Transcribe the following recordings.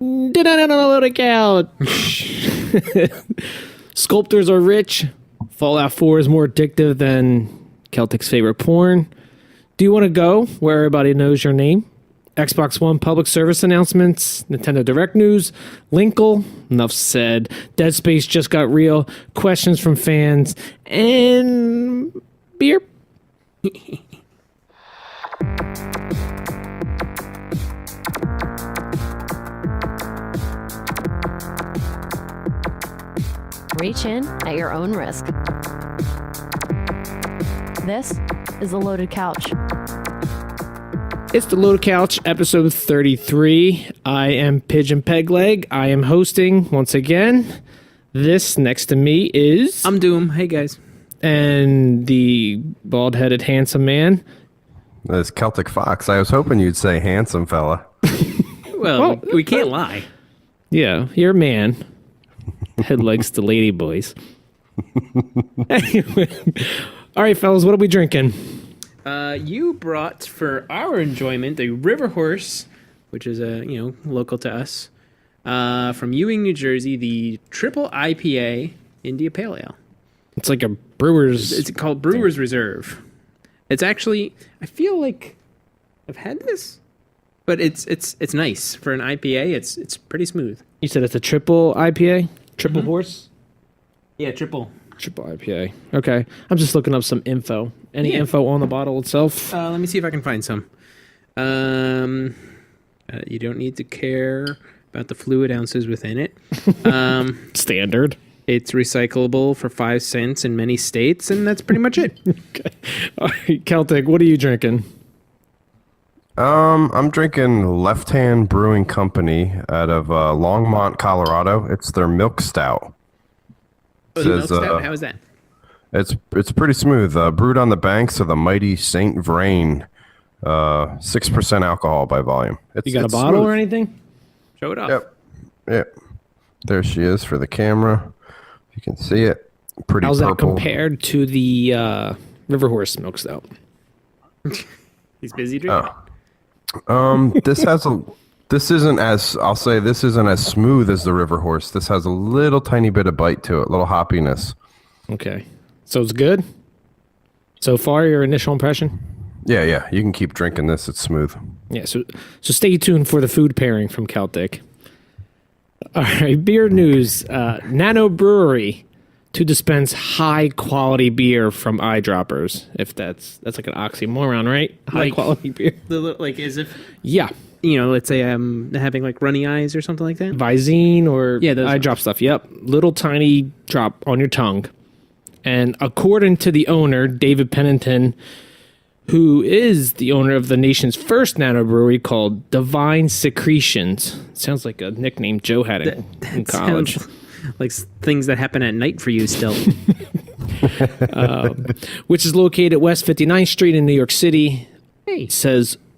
Did I not load a couch? Sculptors are rich. Fallout 4 is more addictive than Celtic's favorite porn. Do you want to go where everybody knows your name? Xbox One public service announcements, Nintendo Direct news, Linkle, enough said, Dead Space just got real, questions from fans, and beer. Reach in at your own risk. This is the Loaded Couch. It's the Loaded Couch, episode 33. I am Pigeon Pegleg. I am hosting once again. This next to me is... I'm Doom. Hey, guys. And the bald-headed handsome man. This Celtic Fox. I was hoping you'd say handsome fella. Well, we can't lie. Yeah, you're a man. Head legs to lady boys. Anyway. All right, fellas, what are we drinking? You brought for our enjoyment a River Horse, which is local to us, from Ewing, New Jersey, the triple IPA India Pale Ale. It's like a brewer's. It's called Brewer's Reserve. It's actually, I feel like I've had this, but it's nice for an IPA. It's pretty smooth. You said it's a triple IPA, triple horse. Yeah, triple IPA. Okay, I'm just looking up some info. Any info on the bottle itself? Let me see if I can find some. You don't need to care about the fluid ounces within it. Standard. It's recyclable for 5 cents in many states, and that's pretty much it. Okay. All right, Celtic, what are you drinking? I'm drinking Left Hand Brewing Company out of Longmont, Colorado. It's their milk stout. Oh, the milk stout? How is that? It's pretty smooth. Brewed on the banks of the mighty St. Vrain. 6% alcohol by volume. You got a bottle smooth. or anything? Show it off. Yep. There she is for the camera. You can see it. Pretty How's purple. that compared to the River Horse milk stout? He's busy drinking. This isn't as smooth as the River Horse. This has a little tiny bit of bite to it, a little hoppiness. Okay. So it's good? So far, your initial impression? Yeah. You can keep drinking this. It's smooth. Yeah, so stay tuned for the food pairing from Celtic. All right, beer news. Nano Brewery to dispense high-quality beer from eyedroppers. If that's like an oxymoron, right? High-quality beer. Like as if, Yeah. let's say I'm having like runny eyes or something like that. Visine or those eye drop stuff. Yep. Little tiny drop on your tongue. And according to the owner, David Pennington, who is the owner of the nation's first nano brewery called Divine Secretions. Sounds like a nickname Joe had in college. Like things that happen at night for you still. Which is located at West 59th Street in New York City. Hey.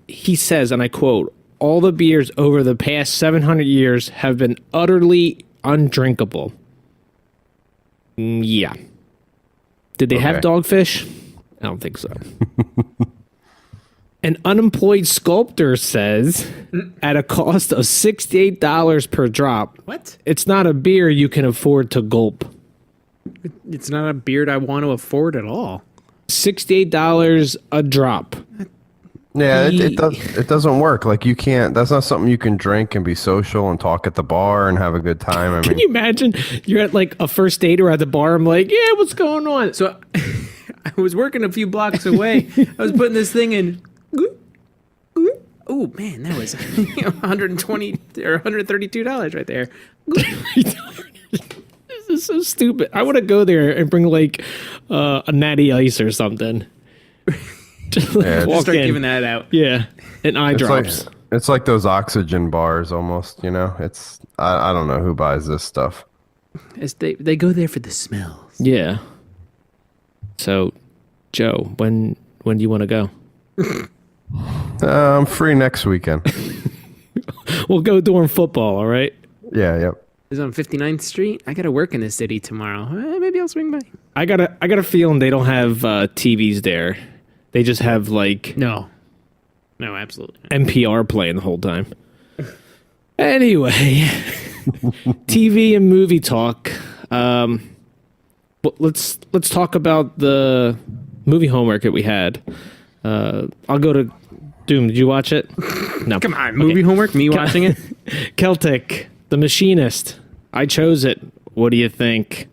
He says, and I quote, "All the beers over the past 700 years have been utterly undrinkable." Yeah. Did they have dogfish? I don't think so. An unemployed sculptor says, at a cost of $68 per drop, What? it's not a beer you can afford to gulp. It's not a beard I want to afford at all. $68 a drop. Yeah, it doesn't work. Like you can't. That's not something you can drink and be social and talk at the bar and have a good time. Can you imagine? You're at like a first date or at the bar. I'm like, yeah, what's going on? So I was working a few blocks away. I was putting this thing in. Oh man, that was $120 or $132 right there. This is so stupid. I want to go there and bring like a natty ice or something. Just Just start giving that out. Yeah, and eye drops. It's like those oxygen bars almost. It's I don't know who buys this stuff. As they go there for the smells. Yeah. So, Joe, when do you want to go? I'm free next weekend. We'll go during football, all right? Yeah, yep. It's on 59th Street. I got to work in the city tomorrow. Maybe I'll swing by. I got a feeling they don't have TVs there. They just have like No, absolutely not. NPR playing the whole time. Anyway, TV and movie talk. Let's talk about the movie homework that we had. I'll go to Doom. Did you watch it? No. Come on, movie homework? Me watching it? Celtic, The Machinist. I chose it. What do you think?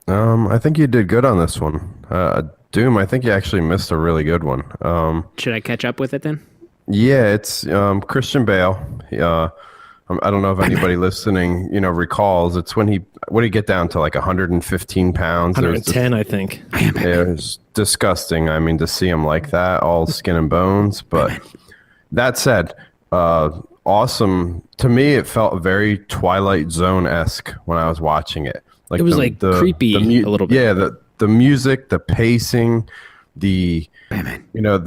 I think you did good on this one. Doom, I think you actually missed a really good one. Should I catch up with it then? Yeah, it's Christian Bale. I don't know if anybody listening, recalls. It's when he get down to like 115 pounds. 110, I think. It was disgusting. I mean, to see him like that, all skin and bones. But that said, awesome. To me, it felt very Twilight Zone-esque when I was watching it. Like it was creepy a little bit. Yeah, the music, the pacing, the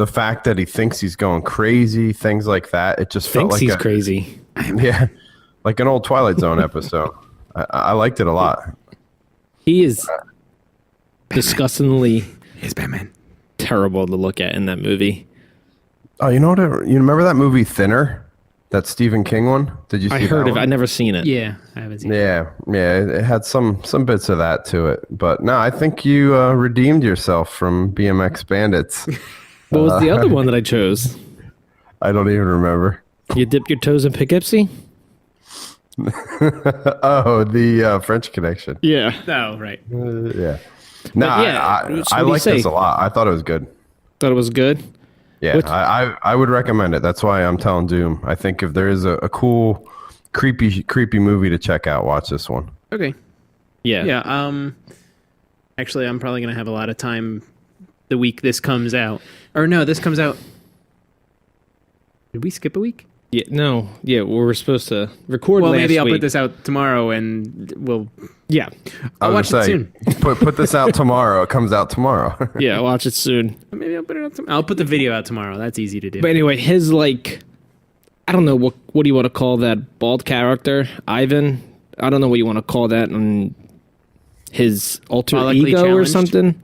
fact that he thinks he's going crazy, things like that. It just felt like he's crazy. Yeah, like an old Twilight Zone episode. I liked it a lot. He is disgustingly He's Batman. terrible to look at in that movie. Oh, you know what? You remember that movie Thinner? That Stephen King one? Did you see I heard that of it. one? I've never seen it. Yeah, I haven't seen it. Yeah, it had some bits of that to it. But no, I think you redeemed yourself from BMX Bandits. What was the other one that I chose? I don't even remember. You dip your toes in Poughkeepsie? Oh, the French Connection. Yeah. Oh, right. Yeah. No, yeah, what I do you liked say? this a lot. I thought it was good. Thought it was good? Yeah, What- I would recommend it. That's why I'm telling Doom. I think if there is a cool, creepy movie to check out, watch this one. Okay. Yeah. Yeah. Actually, I'm probably gonna have a lot of time the week this comes out. Or no, this comes out. Did we skip a week? Yeah, no. Yeah, we were supposed to record Well, last maybe I'll week. put this out tomorrow, and we'll. Yeah. I'll watch it soon. Put this out tomorrow. It comes out tomorrow. Yeah, watch it soon. Maybe I'll put it out tomorrow. I'll put the video out tomorrow. That's easy to do. But anyway, his I don't know, what do you want to call that bald character? Ivan? I don't know what you want to call that. His alter Follically ego or challenged? something?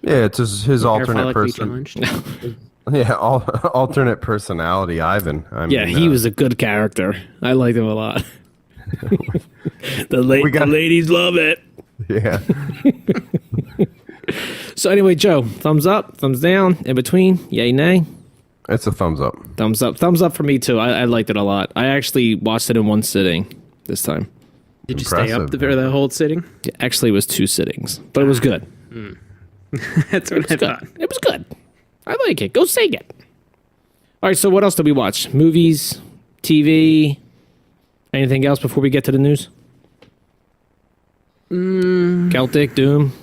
Yeah, it's his alternate Hair follically person. challenged. Yeah, alternate personality, Ivan. I mean, Yeah, he was a good character. I liked him a lot. The ladies love it. Yeah. So anyway, Joe, thumbs up, thumbs down, in between, yay, nay? It's a thumbs up. Thumbs up. Thumbs up for me, too. I liked it a lot. I actually watched it in one sitting this time. Did you stay up Impressive. for the whole sitting? Actually, it was 2 sittings, but it was good. That's what I thought. It was good. I like it. Go sing it. All right, so what else did we watch? Movies, TV, anything else before we get to the news? Celtic, Doom.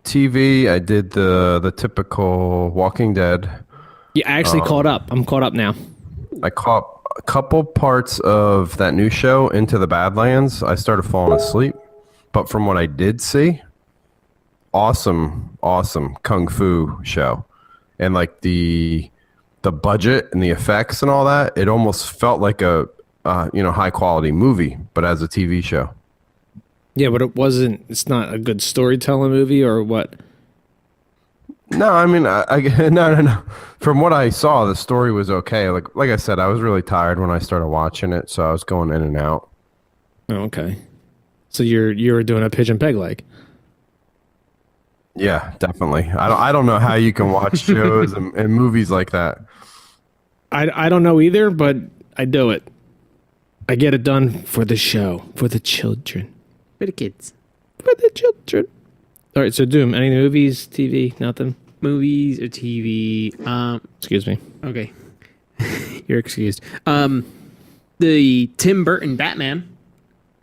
TV, I did the typical Walking Dead. Yeah, I actually caught up. I'm caught up now. I caught a couple parts of that new show, Into the Badlands. I started falling asleep. But from what I did see, awesome kung fu show. And like the budget and the effects and all that, it almost felt like a high quality movie, but as a TV show. Yeah, but it's not a good storytelling movie or what? No, I mean, no. From what I saw, the story was okay. Like I said, I was really tired when I started watching it, so I was going in and out. Oh, okay. So you were doing a pigeon peg leg. Yeah, definitely. I don't know how you can watch shows and movies like that. I don't know either, but I do it. I get it done for the show, for the children. For the kids. For the children. All right, so Doom, any movies, TV, nothing? Movies or TV. Excuse me. Okay. You're excused. The Tim Burton Batman.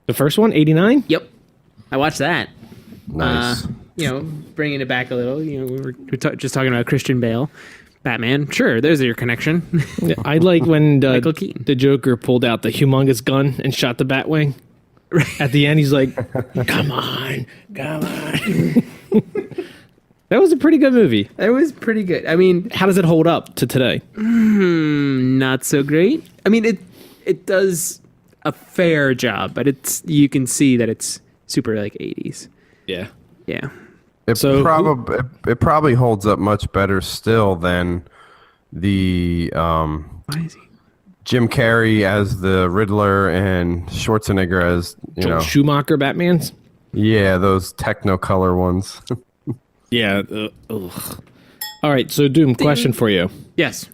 The first one, 89? Yep. I watched that. Nice. Bringing it back a little. We were just talking about Christian Bale. Batman. Sure, there's your connection. Yeah, I like when Michael Keaton. the Joker pulled out the humongous gun and shot the Batwing. At the end, he's like, come on. That was a pretty good movie. It was pretty good. I mean, How does it hold up to today? not so great. I mean, it does a fair job, but you can see that it's super like 80s. Yeah. Yeah. It probably holds up much better still than the Why is he? Jim Carrey as the Riddler and Schwarzenegger as, Joel Schumacher Batmans. Yeah, those Technicolor ones. Yeah. Ugh. All right, so Doom, question for you. Yes.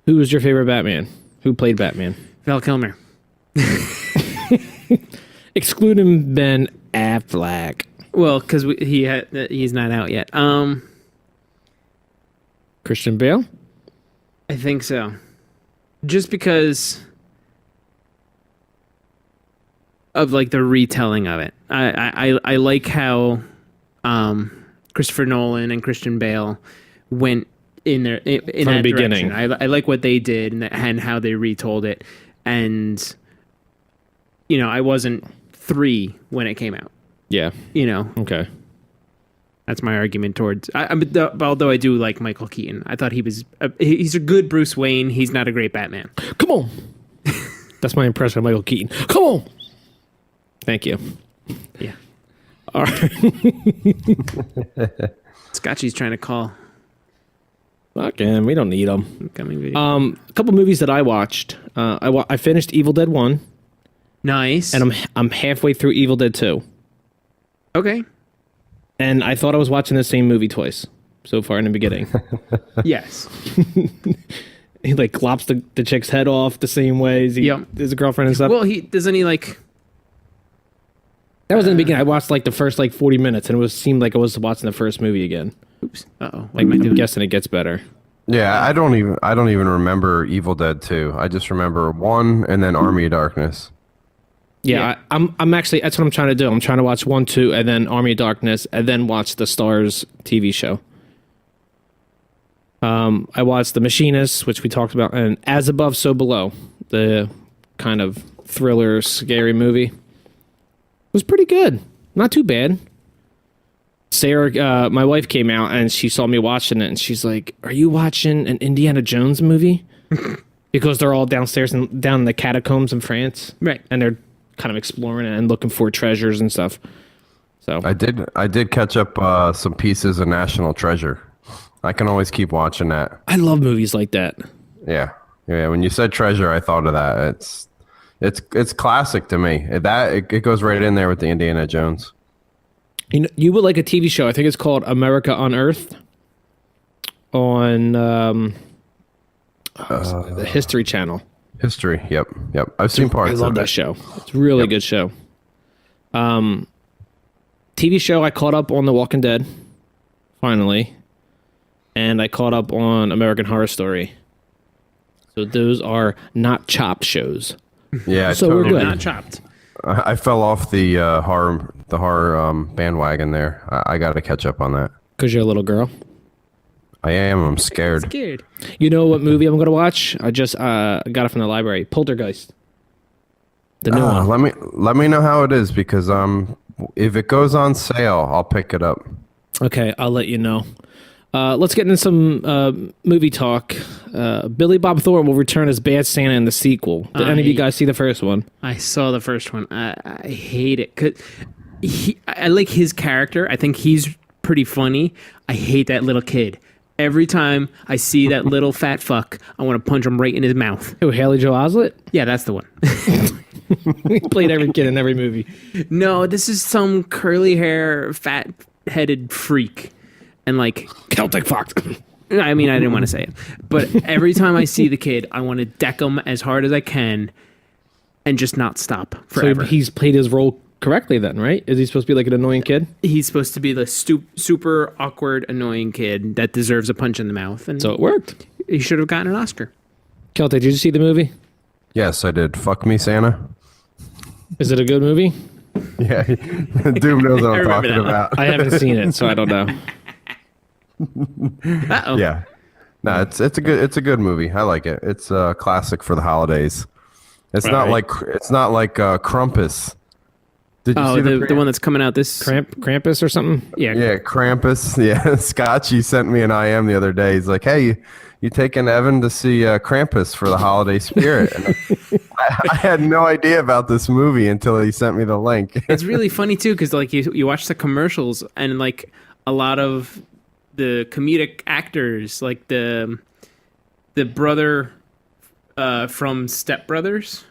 Who was your favorite Batman? Who played Batman? Val Kilmer. Excluding Ben Affleck. Well, because he's not out yet. Christian Bale? I think so. Just because of like the retelling of it. I like how Christopher Nolan and Christian Bale went in there in From that the beginning. direction. I like what they did and how they retold it. And I wasn't 3 when it came out. Yeah. Okay. That's my argument towards. Although I do like Michael Keaton, I thought he's a good Bruce Wayne. He's not a great Batman. Come on. That's my impression of Michael Keaton. Come on. Thank you. Yeah. All right. Scotchy's trying to call. Fuck him. We don't need him. Coming video. A couple movies that I watched. I finished Evil Dead 1, Nice. and I'm halfway through Evil Dead 2. Okay. And I thought I was watching the same movie twice so far in the beginning. Yes. He like lops the chick's head off the same way as his girlfriend and stuff. Well, doesn't he like? That was in the beginning. I watched like the first 40 minutes, and seemed like I was watching the first movie again. Oops. Uh-oh. Like I'm guessing it gets better. Yeah, I don't even remember Evil Dead 2. I just remember 1 and then Army of Darkness. Yeah, I'm actually, that's what I'm trying to do. I'm trying to watch 1, 2, and then Army of Darkness, and then watch the Stars TV show. I watched The Machinist, which we talked about, and As Above, So Below, the kind of thriller, scary movie. It was pretty good. Not too bad. Sarah, my wife, came out, and she saw me watching it, and she's like, "Are you watching an Indiana Jones movie?" Because they're all downstairs and down in the catacombs in France. Right. And they're kind of exploring it and looking for treasures and stuff. So I did catch up some pieces of National Treasure. I can always keep watching that. I love movies like that. Yeah. When you said treasure, I thought of that. It's classic to me. It goes right in there with the Indiana Jones. You would like a TV show. I think it's called America on Earth on the History Channel. History. Yep. I've seen parts I of love it. that show. It's a really good show. TV show, I caught up on The Walking Dead, finally. And I caught up on American Horror Story. So those are not chopped shows. Yeah, So we're totally. good. Not chopped. I fell off the horror bandwagon there. I got to catch up on that. Because you're a little girl. I am. I'm scared. Scared. You know what movie I'm going to watch? I just got it from the library. Poltergeist. The new one. Let me know how it is because if it goes on sale, I'll pick it up. Okay, I'll let you know. Let's get into some movie talk. Billy Bob Thornton will return as Bad Santa in the sequel. Did any of you guys see the first one? I saw the first one. I hate it. 'Cause I like his character. I think he's pretty funny. I hate that little kid. Every time I see that little fat fuck, I want to punch him right in his mouth. Who, Haley Joel Osment? Yeah, that's the one. He played every kid in every movie. No, this is some curly hair, fat-headed freak. And like, Celtic Fox. I mean, I didn't want to say it. But every time I see the kid, I want to deck him as hard as I can and just not stop So forever. he's played his role correctly then, right? Is he supposed to be like an annoying kid? He's supposed to be the super awkward, annoying kid that deserves a punch in the mouth. And So it worked. he should have gotten an Oscar. Celtic, did you see the movie? Yes, I did. Fuck me, Santa. Is it a good movie? Yeah, Doom knows what I'm remember talking that one. about. I haven't seen it, so I don't know. Uh-oh. Yeah, no, it's a good movie. I like it. It's a classic for the holidays. It's not like Krampus. Did you Oh, see the one that's coming out this... Krampus or something? Yeah. Yeah, Krampus. Yeah, Scotchy sent me an IM the other day. He's like, "Hey, you taking Evan to see Krampus for the holiday spirit?" And I had no idea about this movie until he sent me the link. It's really funny, too, because like you watch the commercials and like a lot of the comedic actors, like the brother from Step Brothers.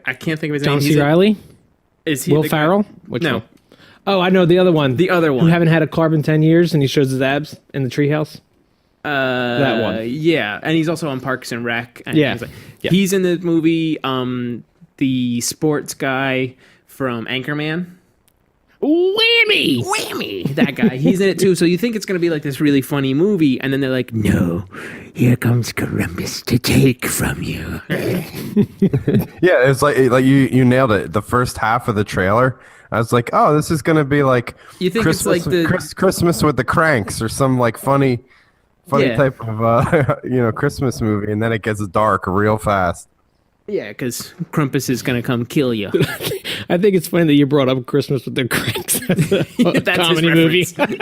I can't think of his John name. C. Reilly? Is he Will the guy- Ferrell? Which No. one? Oh, I know the other one. The other one. Who haven't had a carb in 10 years and he shows his abs in the treehouse? That one. Yeah, and he's also on Parks and Rec. And Yeah. things like- Yeah. He's in the movie, the sports guy from Anchorman. Whammy! That guy. He's in it too. So you think it's going to be like this really funny movie, and then they're like, no, here comes Columbus to take from you. Yeah, it's like you nailed it. The first half of the trailer, I was like, oh, this is gonna be like You think it's Christmas, like the- Christmas with the Cranks or some like funny Yeah. type of Christmas movie, and then it gets dark real fast. Yeah, because Krampus is going to come kill you. I think it's funny that you brought up Christmas with the Cranks as a That's comedy his movie.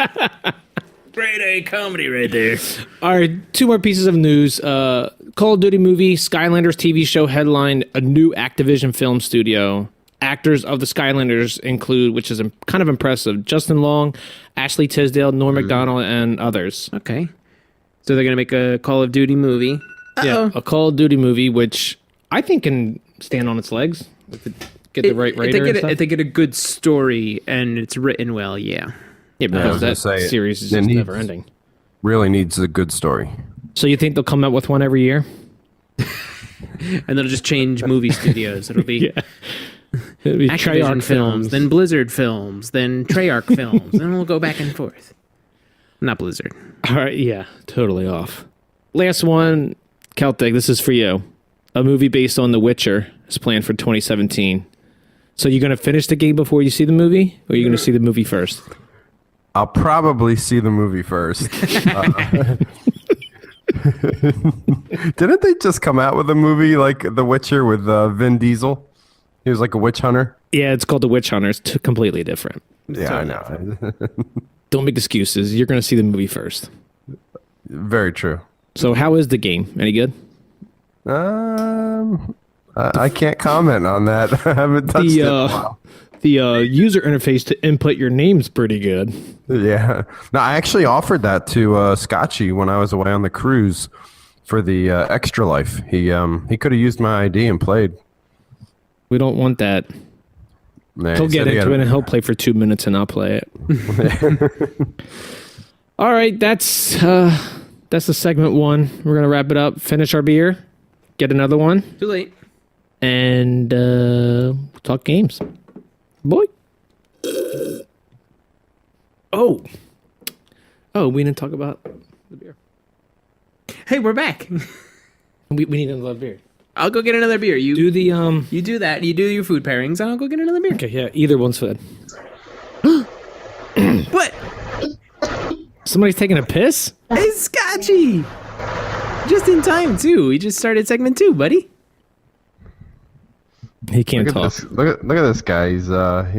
Grade A comedy right there. All right, two more pieces of news. Call of Duty movie, Skylanders TV show headlined a new Activision film studio. Actors of the Skylanders include, which is kind of impressive, Justin Long, Ashley Tisdale, Norm Macdonald, and others. Okay. So they're going to make a Call of Duty movie. Yeah, a Call of Duty movie, which I think can stand on its legs. If it get the right writer and stuff. If they get a good story and it's written well, yeah. Yeah, I because was gonna that say, series is it just needs- never ending. Really needs a good story. So you think they'll come out with one every year? And they'll just change movie studios. It'll be It'll be Activision Treyarch films, then Blizzard films, then Treyarch films, then we'll go back and forth. Not Blizzard. All right, yeah, totally off. Last one, Celtic, this is for you. A movie based on The Witcher is planned for 2017. So you're going to finish the game before you see the movie, or are you going to see the movie first? I'll probably see the movie first. Didn't they just come out with a movie like The Witcher with Vin Diesel? He was like a witch hunter. Yeah, it's called The Witch Hunter. It's completely different. Yeah, I know. Don't make excuses. You're going to see the movie first. Very true. So how is the game? Any good? I can't comment on that. I haven't touched it. in a while. The user interface to input your name's pretty good. Yeah. No, I actually offered that to Scotchy when I was away on the cruise for the Extra Life. He could have used my ID and played. We don't want that. Yeah, He'll he get said he into had- it and he'll play for 2 minutes and I'll play it. All right, that's the segment one. We're gonna wrap it up. Finish our beer, get another one, Too late. and talk games. Boy. Oh, we didn't talk about the beer. Hey, we're back. We need another beer. I'll go get another beer. You Do the You do that. You do your food pairings, and I'll go get another beer. Okay, yeah, either one's good. What? Somebody's taking a piss? It's Scotchy. Just in time too. We just started segment 2, buddy. He can't Look at talk. this! Look at this guy. He's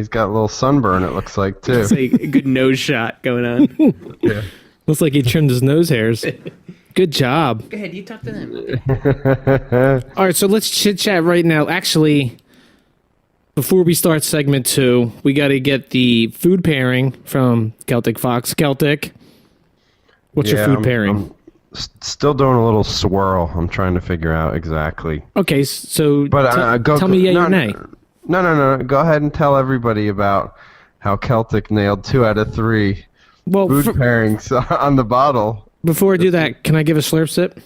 got a little sunburn. It looks like too. It's like a good nose shot going on. Yeah. Looks like he trimmed his nose hairs. Good job. Go ahead, you talk to them. All right, so let's chit chat right now. Actually, before we start segment 2, we got to get the food pairing from Celtic Fox. Celtic, what's your food pairing? I'm still doing a little swirl. I'm trying to figure out exactly. Okay, so But tell me yay or nay. No. Go ahead and tell everybody about how Celtic nailed 2 out of 3 Well, food pairings on the bottle. before I do that, can I give a slurp sip?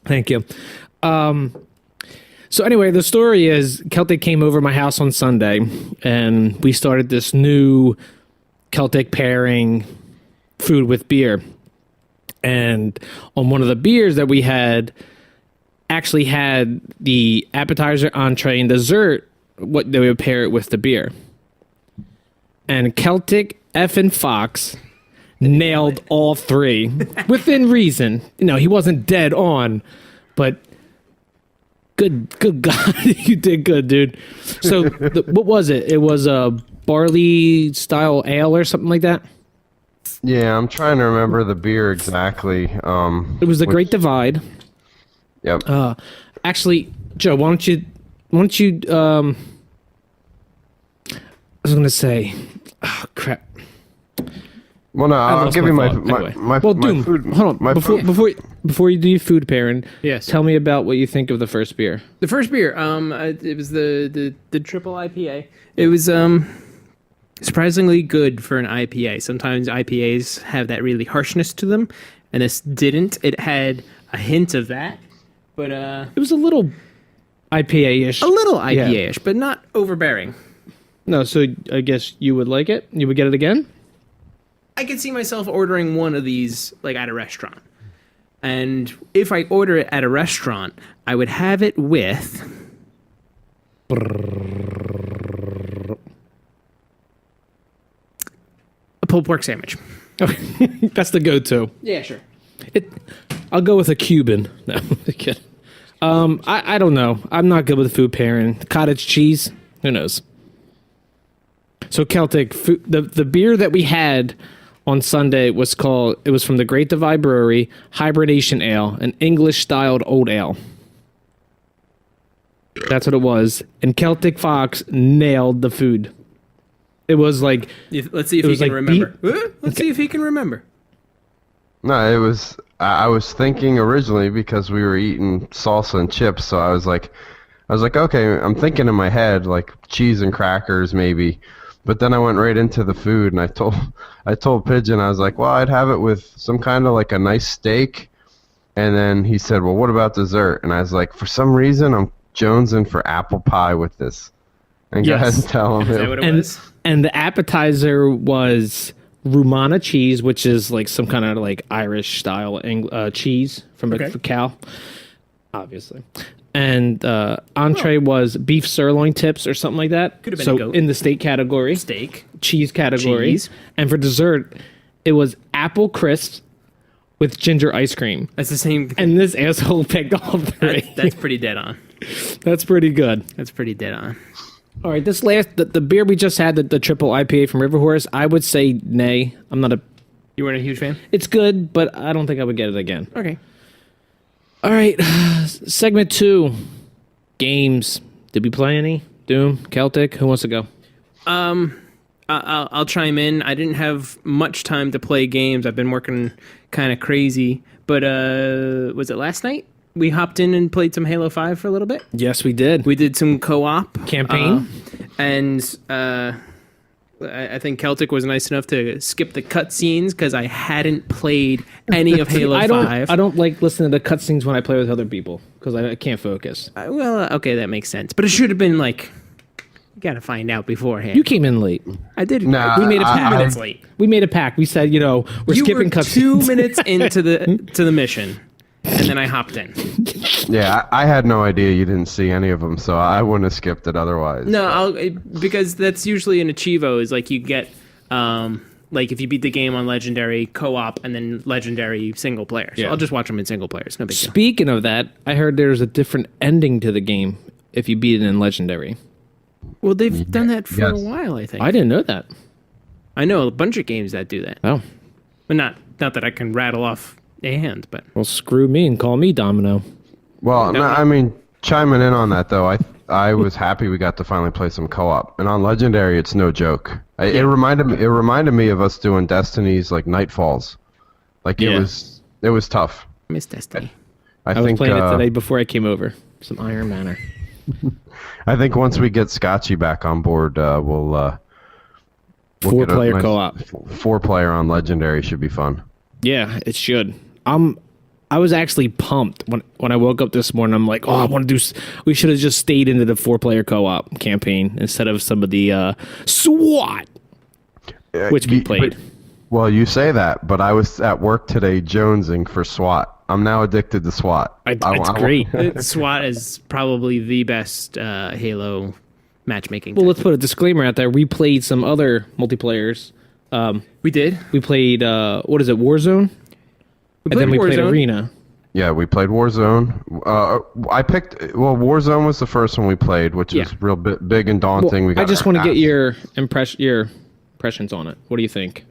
Thank you. So anyway, the story is Celtic came over my house on Sunday, and we started this new Celtic pairing food with beer. And on one of the beers that we had, actually had the appetizer, entree, and dessert. What they would pair it with the beer. And Celtic effing Fox nailed all 3 within reason. You know, he wasn't dead on, but good God, you did good, dude. So what was it? It was a barley style ale or something like that. Yeah, I'm trying to remember the beer exactly. It was the Great Divide. Yep. Actually, Joe, why don't you I was gonna say, oh crap. Well, no, I'll lost give my you my thought. my, Anyway. my, Well, my Doom, food. hold on. My Before before you do food pairing, Yes. tell me about what you think of the first beer. The first beer, it was the triple IPA. It was surprisingly good for an IPA. Sometimes IPAs have that really harshness to them, and this didn't. It had a hint of that, but It was a little IPA-ish. a little IPA-ish, but not overbearing. No, so I guess you would like it? You would get it again? I could see myself ordering one of these like at a restaurant. And if I order it at a restaurant, I would have it with a pulled pork sandwich. Okay. That's the go-to. Yeah, sure. I'll go with a Cuban. No, I'm kidding. I don't know. I'm not good with food pairing. Cottage cheese? Who knows? So Celtic, the beer that we had on Sunday was from the Great Divide Brewery, Hibernation Ale, an English-styled old ale. That's what it was. And Celtic Fox nailed the food. It was like... Let's see if he can remember. Let's see if he can remember. No, it was. I was thinking originally because we were eating salsa and chips, so I was like, okay, I'm thinking in my head like cheese and crackers maybe, but then I went right into the food, and I told Pigeon, I was like, well, I'd have it with some kind of like a nice steak, and then he said, well, what about dessert? And I was like, for some reason, I'm jonesing for apple pie with this. And go ahead and tell him. Is that what it was? And the appetizer was Rumana cheese, which is like some kind of like Irish style cheese from a cow, obviously. And entree was beef sirloin tips or something like that. Could have been so a goat. in the steak category, Steak. cheese category, Cheese. and for dessert, it was apple crisps with ginger ice cream. That's the same. And this asshole picked all three. That's pretty dead on. That's pretty good. That's pretty dead on. All right, this the beer we just had, the triple IPA from River Horse, I would say nay. I'm not a... You weren't a huge fan? It's good, but I don't think I would get it again. Okay. All right, segment 2, games. Did we play any? Doom, Celtic, who wants to go? I'll chime in. I didn't have much time to play games. I've been working kind of crazy. But was it last night? We hopped in and played some Halo 5 for a little bit. Yes, we did. We did some co-op. Campaign. And I think Celtic was nice enough to skip the cutscenes because I hadn't played any of Halo 5. I don't like listening to cutscenes when I play with other people because I can't focus. Well, okay, that makes sense. But it should have been like, you got to find out beforehand. You came in late. I did. Nah, we made it 2 I- minutes late. We made a pact. We said, we're You skipping were cutscenes. 2 minutes into the mission, and then I hopped in. Yeah, I had no idea you didn't see any of them, so I wouldn't have skipped it otherwise. No, because that's usually an Achievo is like you get like if you beat the game on Legendary co-op and then Legendary single player. So Yeah. I'll just watch them in single players. No big deal. Speaking of that, I heard there's a different ending to the game if you beat it in Legendary. Well, they've done that for a Yes. while, I think. I didn't know that. I know a bunch of games that do that. Oh. But not that I can rattle off a hand, but Well, screw me and call me Domino. Well, no, I mean, chiming in on that though, I was happy we got to finally play some co-op, and on Legendary, it's no joke. It reminded me of us doing Destiny's like Nightfalls, like Yeah. it was tough. Miss Destiny. I was think playing it today before I came over. Some Iron Manor. I think once we get Scotchy back on board, we'll 4-player get a co-op. 4-player on Legendary should be fun. Yeah, it should. I was actually pumped when I woke up this morning. I'm like, I want to do. We should have just stayed into the 4-player co-op campaign instead of some of the SWAT, which we played. Well, you say that, but I was at work today jonesing for SWAT. I'm now addicted to SWAT. It's great. SWAT is probably the best Halo matchmaking. Well, let's put a disclaimer out there. We played some other multiplayers. We did. We played what is it, Warzone? And then we played Warzone. Arena. Yeah, we played Warzone. Warzone was the first one we played, which is real big and daunting. I just want to get your impressions on it. What do you think?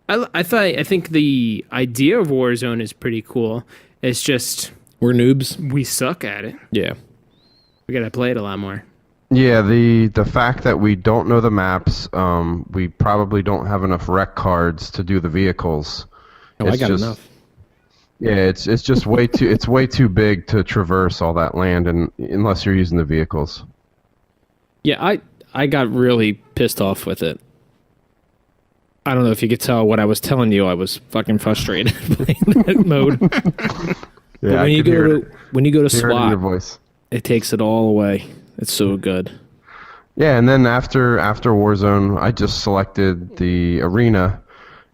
I think the idea of Warzone is pretty cool. It's just We're noobs. we suck at it. Yeah. We gotta play it a lot more. Yeah, the fact that we don't know the maps, we probably don't have enough rec cards to do the vehicles. Oh, I got enough. Yeah, it's just way too big to traverse all that land, and unless you're using the vehicles. Yeah, I got really pissed off with it. I don't know if you could tell what I was telling you. I was fucking frustrated playing that mode. Yeah, But I could hear it. when you go to Hear it in your SWAT, voice. it takes it all away. It's so good. Yeah, and then after Warzone, I just selected the arena.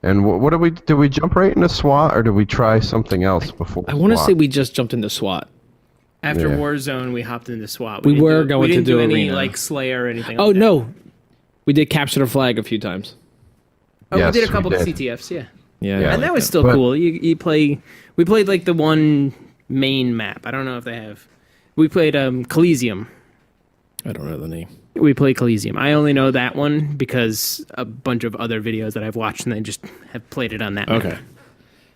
And what did we jump right into SWAT, or did we try something else before? I want to SWAT? say we just jumped into SWAT. After Yeah. Warzone, we hopped into SWAT. We didn't were do- going we to didn't do any Arena. like Slayer or anything. Oh like that. no, we did capture the flag a few times. Oh, Yes, we did a we couple of did. CTFs, yeah. Yeah, Yeah. I And that like was still But- cool. We played like the one main map. I don't know if they have. We played Coliseum. I don't know the name. We played Coliseum. I only know that one because a bunch of other videos that I've watched and they just have played it on that map. Okay.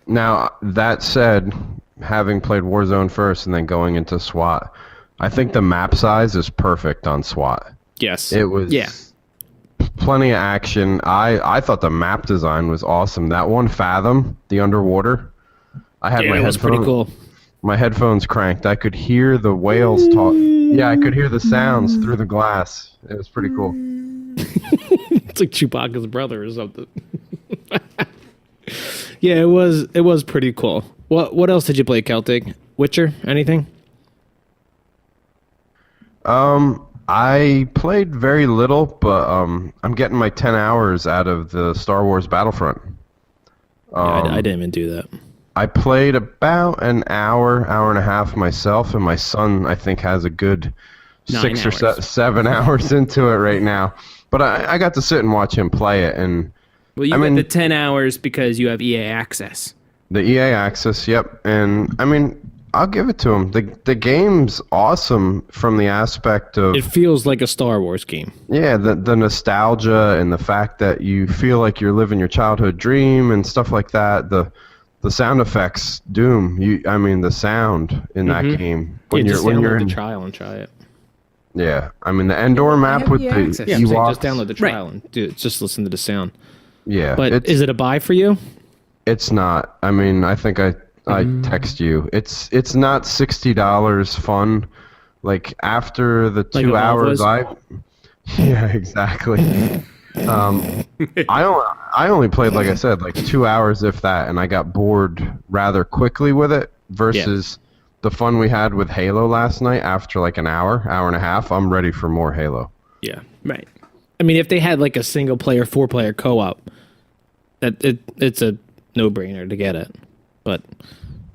Now, that said, having played Warzone first and then going into SWAT, I think the map size is perfect on SWAT. Yes. It was Yeah. plenty of action. I thought the map design was awesome. That one Fathom, the underwater, I had yeah, my it was pretty headphones. cool. My headphones cranked. I could hear the whales talk. Yeah, I could hear the sounds through the glass. It was pretty cool. It's like Chewbacca's brother or something. Yeah, it was pretty cool. What else did you play, Celtic? Witcher? Anything? I played very little, but I'm getting my 10 hours out of the Star Wars Battlefront. Yeah, I didn't even do that. I played about an hour and a half myself, and my son, I think, has a good 9 6 or hours. 7 hours into it right now. But I got to sit and watch him play it, and Well, you I got mean- the 10 hours because you have EA access. the EA access, yep. And I mean, I'll give it to him. The game's awesome from the aspect of It feels like a Star Wars game. yeah, the nostalgia and the fact that you feel like you're living your childhood dream and stuff like that. The sound effects, Doom. I mean, the sound in that game When just when download you're the in. trial and try it. Yeah, I mean the Endor map have with EA the access. Yeah, I'm saying Ewoks. just download the trial and do it. Just listen to the sound. Yeah, But is it a buy for you? It's not. I mean, I think I text you. It's not $60 fun. Like after the Like 2 Evolve hours, was? yeah, exactly. I only played, like I said, like 2 hours, if that, and I got bored rather quickly with it. Versus the fun we had with Halo last night. After like an hour and a half, I'm ready for more Halo. Yeah. Right. I mean, if they had like a single player, 4-player co-op, it's a no-brainer to get it. But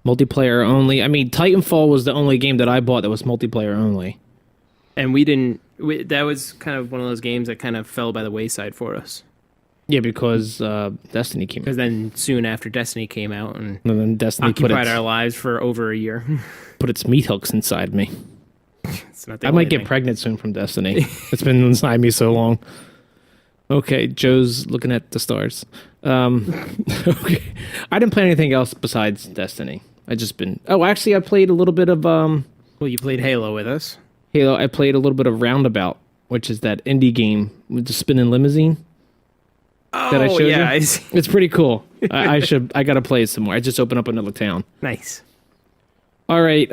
multiplayer only. I mean, Titanfall was the only game that I bought that was multiplayer only. And that was kind of one of those games that kind of fell by the wayside for us. Yeah, because Destiny came out. Because then soon after Destiny came out and And then Destiny occupied our lives for over a year. put its meat hooks inside me. It's not the I might only get thing. pregnant soon from Destiny. It's been inside me so long. Okay, Joe's looking at the stars. Okay, I didn't play anything else besides Destiny. I just been. Oh, actually, I played a little bit of Well, you played Halo with us. Halo. I played a little bit of Roundabout, which is that indie game with the spinning limousine. That I showed yeah, you? I see. It's pretty cool. I gotta play it some more. I just opened up another town. Nice. All right,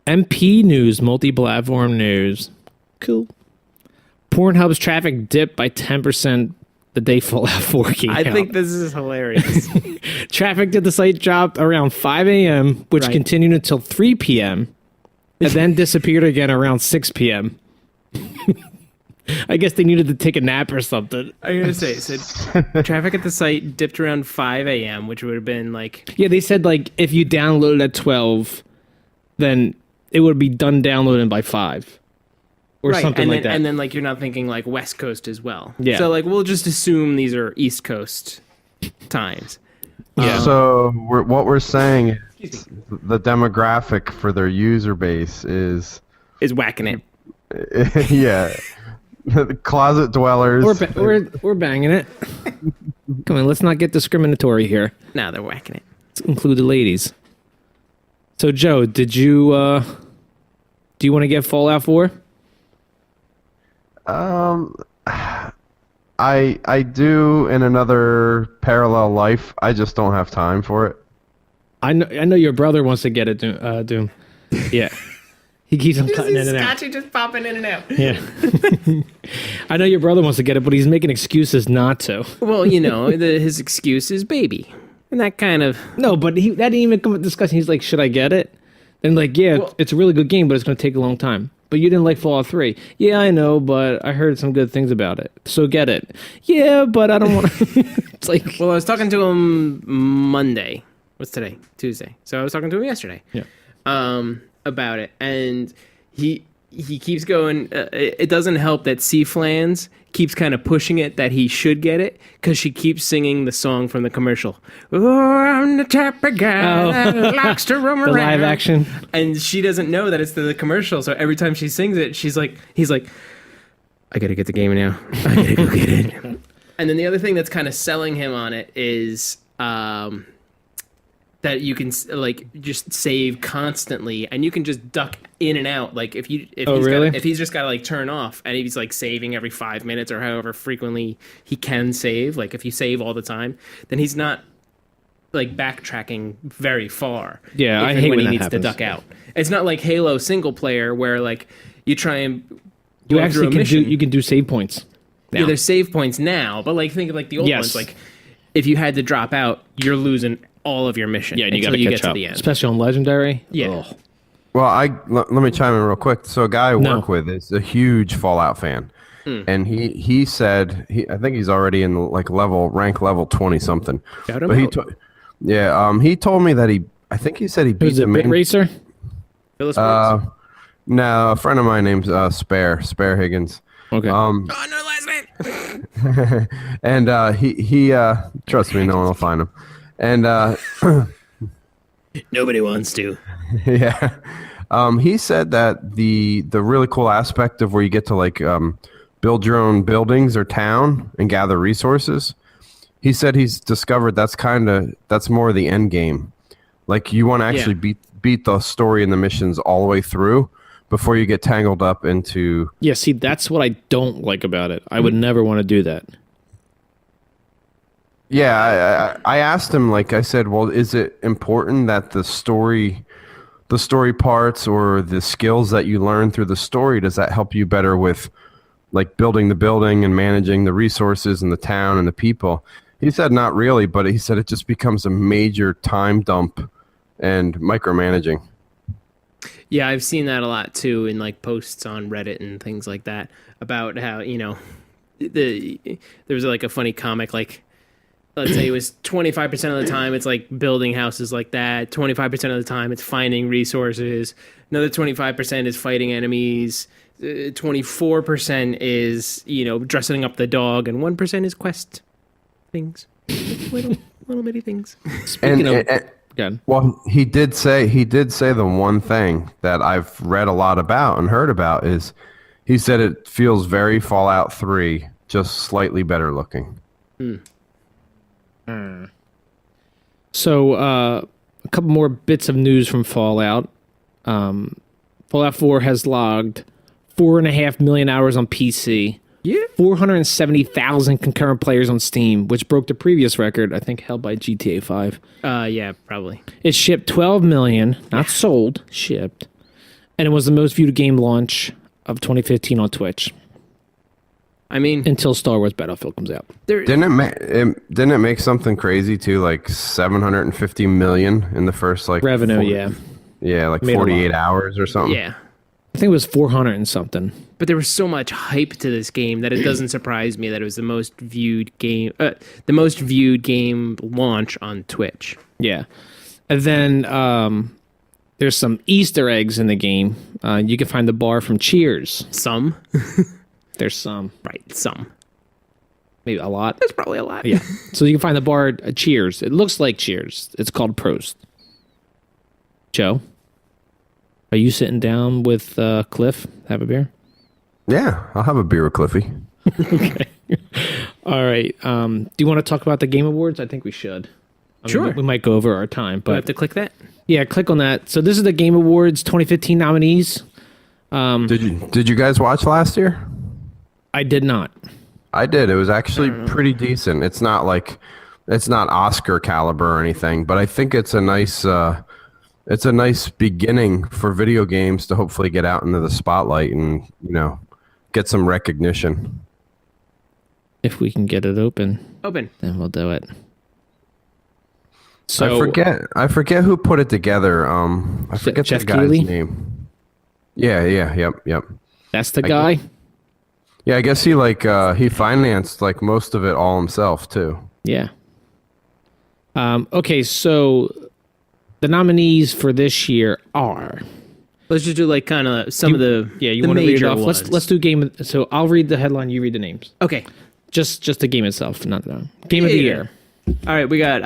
MP news, multi-platform news. Cool. Pornhub's traffic dipped by 10% the day Fallout 4 came I out. think this is hilarious. Traffic to the site dropped around 5 a.m., which Right. continued until 3 p.m., and then disappeared again around 6 p.m. I guess they needed to take a nap or something. I'm gonna say, so traffic at the site dipped around 5 a.m., which would have been like Yeah, they said, like, if you downloaded at 12, then it would be done downloading by 5. Or right, something and like then, that. And then like you're not thinking like West Coast as well. Yeah. So like we'll just assume these are East Coast times. Yeah. So what we're saying is the demographic for their user base is Is whacking it. yeah, the closet dwellers. We're banging it. Come on, let's not get discriminatory here. Now they're whacking it. Let's include the ladies. So, Joe, do you want to get Fallout 4? I do in another parallel life. I just don't have time for it. I know your brother wants to get it, Doom. Yeah. He keeps on cutting in and out. Scotchy just popping in and out. Yeah. I know your brother wants to get it, but he's making excuses not to. Well, his excuse is baby. And that kind of... No, but that didn't even come up discussion. He's like, should I get it? And like, yeah, Well, it's a really good game, but it's going to take a long time. But you didn't like Fallout 3. Yeah, I know, but I heard some good things about it. So get it. Yeah, but I don't want to... It's like... Well, I was talking to him Monday. What's today? Tuesday. So I was talking to him yesterday. Yeah. About it, and he keeps going. It doesn't help that C-Flans keeps kind of pushing it that he should get it because she keeps singing the song from the commercial. Oh, I'm the type of guy that likes to roam around. The live action. And she doesn't know that it's the commercial. So every time she sings it, he's like, I gotta get the game now. I gotta go get it. And then the other thing that's kind of selling him on it is that you can like just save constantly, and you can just duck in and out. Like if he's just got to like turn off, and he's like saving every 5 minutes or however frequently he can save. Like if you save all the time, then he's not like backtracking very far. Yeah, I when hate when he that needs happens. to duck out. It's not like Halo single player where like you try and You go actually through a mission. you can do save points. Now. Yeah, there's save points now, but like think of like the old Yes. ones. Like if you had to drop out, you're losing all of your mission. Yeah, and you got until to get catch to up, the end. especially on Legendary. Yeah. Ugh. Well, let me chime in real quick. So a guy I No. work with is a huge Fallout fan, and he said I think he's already in like rank level 20 something. Shout him But out. he told me that I think he said he beat Who's the it, Bit main. Racer? Phyllis Brooks. No, a friend of mine named Spare Higgins. Okay. Oh, no last name. And he trust me, no one will find him. And Nobody wants to. yeah, he said that the really cool aspect of where you get to like build your own buildings or town and gather resources. He said he's discovered that's more the end game. Like you want to actually beat the story and the missions all the way through before you get tangled up into. Yeah, see, that's what I don't like about it. I would never want to do that. Yeah, I asked him, like I said, well, is it important that the story parts or the skills that you learn through the story, does that help you better with like building the building and managing the resources and the town and the people? He said not really, but he said it just becomes a major time dump and micromanaging. Yeah, I've seen that a lot too in like posts on Reddit and things like that about how, there was like a funny comic, like let's say it was 25% of the time it's like building houses like that, 25% of the time it's finding resources, another 25% is fighting enemies, 24% is, dressing up the dog, and 1% is quest things. little bitty things. Speaking of... God. Well, he did say the one thing that I've read a lot about and heard about is he said it feels very Fallout 3, just slightly better looking. So, a couple more bits of news from Fallout. Fallout 4 has logged 4.5 million hours on PC. Yeah. 470,000 concurrent players on Steam, which broke the previous record, I think, held by GTA 5. Yeah, probably. It shipped 12 million, not sold, shipped. And it was the most viewed game launch of 2015 on Twitch. I mean, Until Star Wars Battlefield comes out. Didn't it make something crazy too, like 750 million in the first like Revenue, yeah. like Made a 48 lot. hours or something. yeah. I think it was 400 and something. But there was so much hype to this game that it doesn't surprise me that it was the most viewed game launch on Twitch. Yeah. And then there's some Easter eggs in the game. You can find the bar from Cheers. Some, There's some. right? Some. Maybe a lot. That's probably a lot. Yeah. So you can find the bar at Cheers. It looks like Cheers. It's called Prost. Joe, are you sitting down with Cliff? Have a beer? Yeah, I'll have a beer with Cliffy. Okay. All right. Do you want to talk about the Game Awards? I think we should. I mean, Sure. we might go over our time, Do I have but to click that? yeah, click on that. So this is the Game Awards 2015 nominees. Did you guys watch last year? I did not. I did. It was actually pretty decent. It's not like, it wasn't like the 2014 Game Awards. It was actually pretty decent. I did not. It was actually pretty decent. It's not like, it wasn't like the 2014 Game Awards. It was actually pretty decent. It's not like It's not Oscar caliber or anything, but I think it's a nice beginning for video games to hopefully get out into the spotlight and, get some recognition. If we can get it open, Open. then we'll do it. So I forget who put it together. I forget Jeff the guy's Keighley? name. Yep. That's the guy. Yeah, I guess he financed like most of it all himself too. Yeah. Okay, so the nominees for this year are. Let's just do like kind of some of the You the want to read it major off? ones. Let's do game. So I'll read the headline. You read the names. Okay. Just the game itself, not the game of the Yeah. year. All right, we got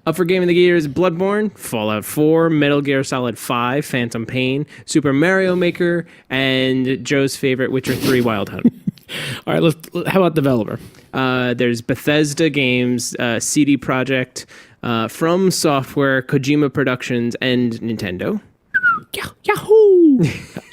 up for Game of the Year is Bloodborne, Fallout 4, Metal Gear Solid 5, Phantom Pain, Super Mario Maker, and Joe's favorite, Witcher 3 Wild Hunt. All right, how about developer? There's Bethesda Games, CD Projekt, From Software, Kojima Productions, and Nintendo. Yahoo!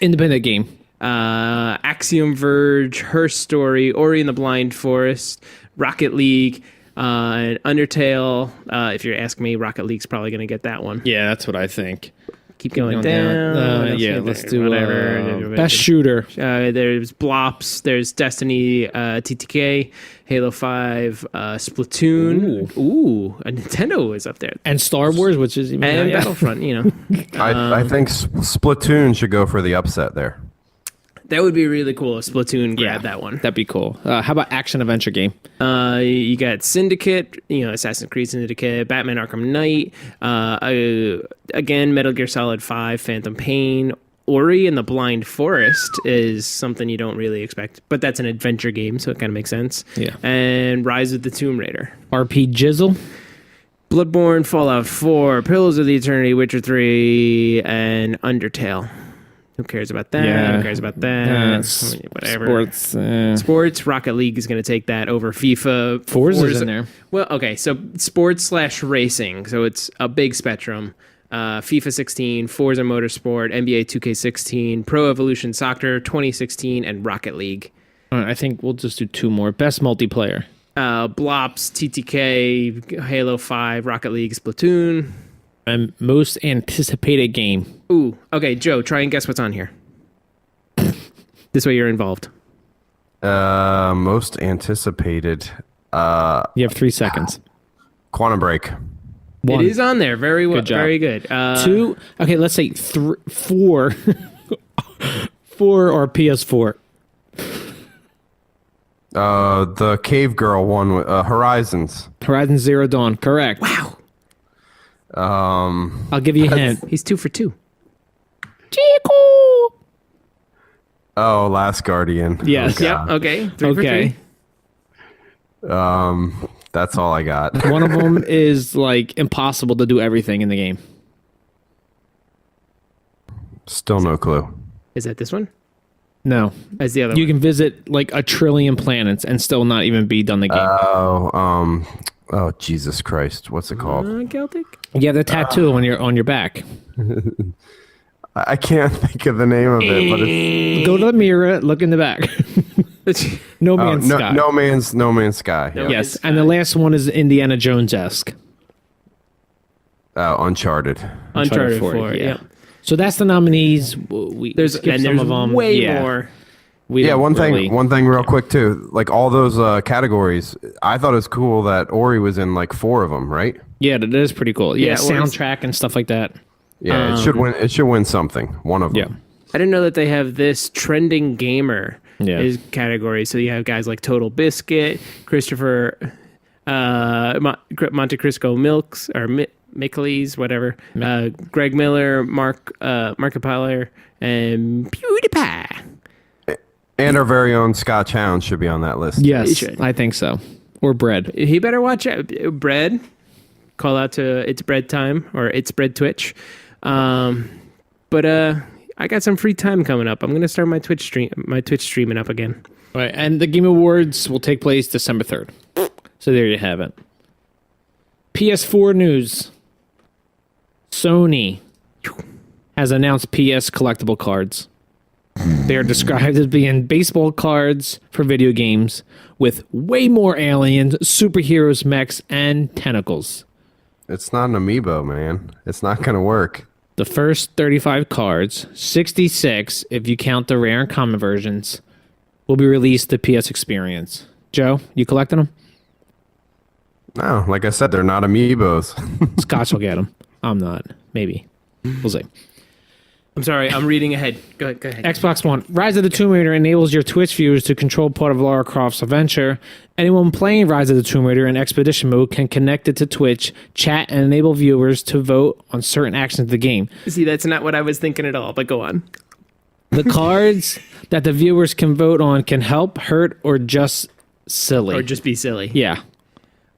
Independent game. Axiom Verge, Her Story, Ori and the Blind Forest, Rocket League, and Undertale. If you're asking me, Rocket League's probably going to get that one. Yeah, that's what I think. Keep going down. What else Yeah, is let's there? do whatever. best shooter. There's Blops. There's Destiny, TTK, Halo 5, Splatoon. Ooh, a Nintendo is up there. And Star Wars, which is even And Battlefront, I think Splatoon should go for the upset there. That would be really cool if Splatoon grabbed that one. That'd be cool. How about action adventure game? You got Syndicate, Assassin's Creed Syndicate, Batman Arkham Knight, again, Metal Gear Solid 5, Phantom Pain, Ori and the Blind Forest is something you don't really expect, but that's an adventure game, so it kind of makes sense. Yeah. And Rise of the Tomb Raider. RP Jizzle. Bloodborne, Fallout 4, Pillars of the Eternity, Witcher 3, and Undertale. Who cares about that? Yeah. Who cares about that? Whatever. Sports, Rocket League is going to take that over FIFA. Forza's in there. Well, okay, so sports/racing. So it's a big spectrum. FIFA 16, Forza Motorsport, NBA 2K16, Pro Evolution Soccer 2016, and Rocket League. All right, I think we'll just do two more. Best multiplayer. Blops, TTK, Halo 5, Rocket League, Splatoon. And most anticipated game. Ooh, okay, Joe, try and guess what's on here. This way you're involved. Most anticipated. You have 3 seconds. Quantum Break. 1. It is on there. Very well. Good job. Very good. 2. Okay, let's say 4. 4 or PS4. The Cave Girl one, Horizons. Horizon Zero Dawn. Correct. Wow. I'll give you a hint. He's 2 for 2. Chico. Oh, Last Guardian. Yes. Oh, Yep. God. Okay. 3 Okay. for 3. That's all I got. One of them is like impossible to do everything in the game. Still no clue. Is that this one? No. As the other You one. can visit like 1 trillion planets and still not even be done the game. Oh, Jesus Christ. What's it called? Celtic? You have the tattoo on your back. I can't think of the name of it, but it's Go to the mirror, look in the back. No Man's Sky. No Man's Sky. No Yeah. Yes, and the last one is Indiana Jones-esque. Uncharted. Uncharted 4. yeah. Yeah. So that's the nominees. We There's skipped some of them. way Yeah. more. We Yeah, don't one really- thing real quick too. Like all those categories, I thought it was cool that Ori was in like 4 of them, right? Yeah, that is pretty cool. Yeah, Yeah, soundtrack and stuff like that. Yeah, it should win. It should win something. One of them. Yeah. I didn't know that they have this trending gamer Yeah. is category. So you have guys like Total Biscuit, Christopher, Monte Cristo Milks or Mickleys, whatever. Greg Miller, Markiplier, and PewDiePie. And our very own Scotch Hound should be on that list. Yes, should. I think so. Or bread. He better watch out. Bread. Call out to It's Bread Time or It's Bread Twitch. But I got some free time coming up. I'm gonna start my Twitch streaming up again. Right, and the Game Awards will take place December 3rd. So there you have it. PS4 news. Sony has announced PS collectible cards. They are described as being baseball cards for video games with way more aliens, superheroes, mechs, and tentacles. It's not an amiibo, man. It's not going to work. The first 35 cards, 66 if you count the rare and common versions, will be released to PS Experience. Joe, you collecting them? No, like I said, they're not amiibos. Scotch will get them. I'm not. Maybe. We'll see. I'm sorry, I'm reading ahead. Go ahead. Xbox One. Rise of the Tomb Raider enables your Twitch viewers to control part of Lara Croft's adventure. Anyone playing Rise of the Tomb Raider in Expedition mode can connect it to Twitch, chat, and enable viewers to vote on certain actions of the game. See, that's not what I was thinking at all, but go on. The cards that the viewers can vote on can help, hurt, or just silly. Or just be silly. Yeah.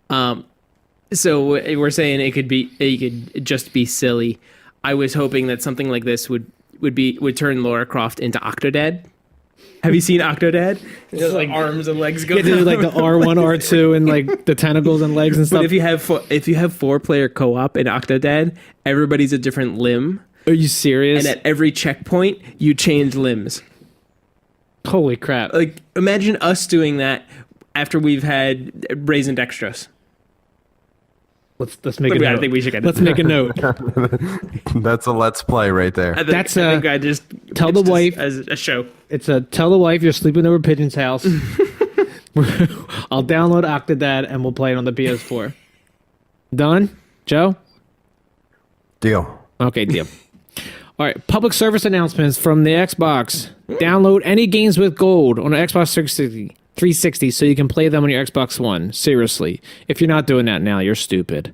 So we're saying it could just be silly. I was hoping that something like this would turn Lara Croft into Octodad. Have you seen Octodad? Just like arms and legs go. You do like the R1, R2, and like the tentacles and legs and stuff. But if you have 4-player co-op in Octodad, everybody's a different limb, Are you serious? and at every checkpoint you change limbs. Holy crap. Like imagine us doing that after we've had Brazen Dextrose. Let's make a I note. think we should get Let's make a note. That's a let's play right there. I That's think I just tell the pitched wife- as a show. It's a tell the wife you're sleeping over Pigeon's house. I'll download Octodad and we'll play it on the PS4. Done? Joe? Deal. Okay, deal. All right, public service announcements from the Xbox. Download any games with gold on an Xbox 360 so you can play them on your Xbox One. Seriously. If you're not doing that now, you're stupid.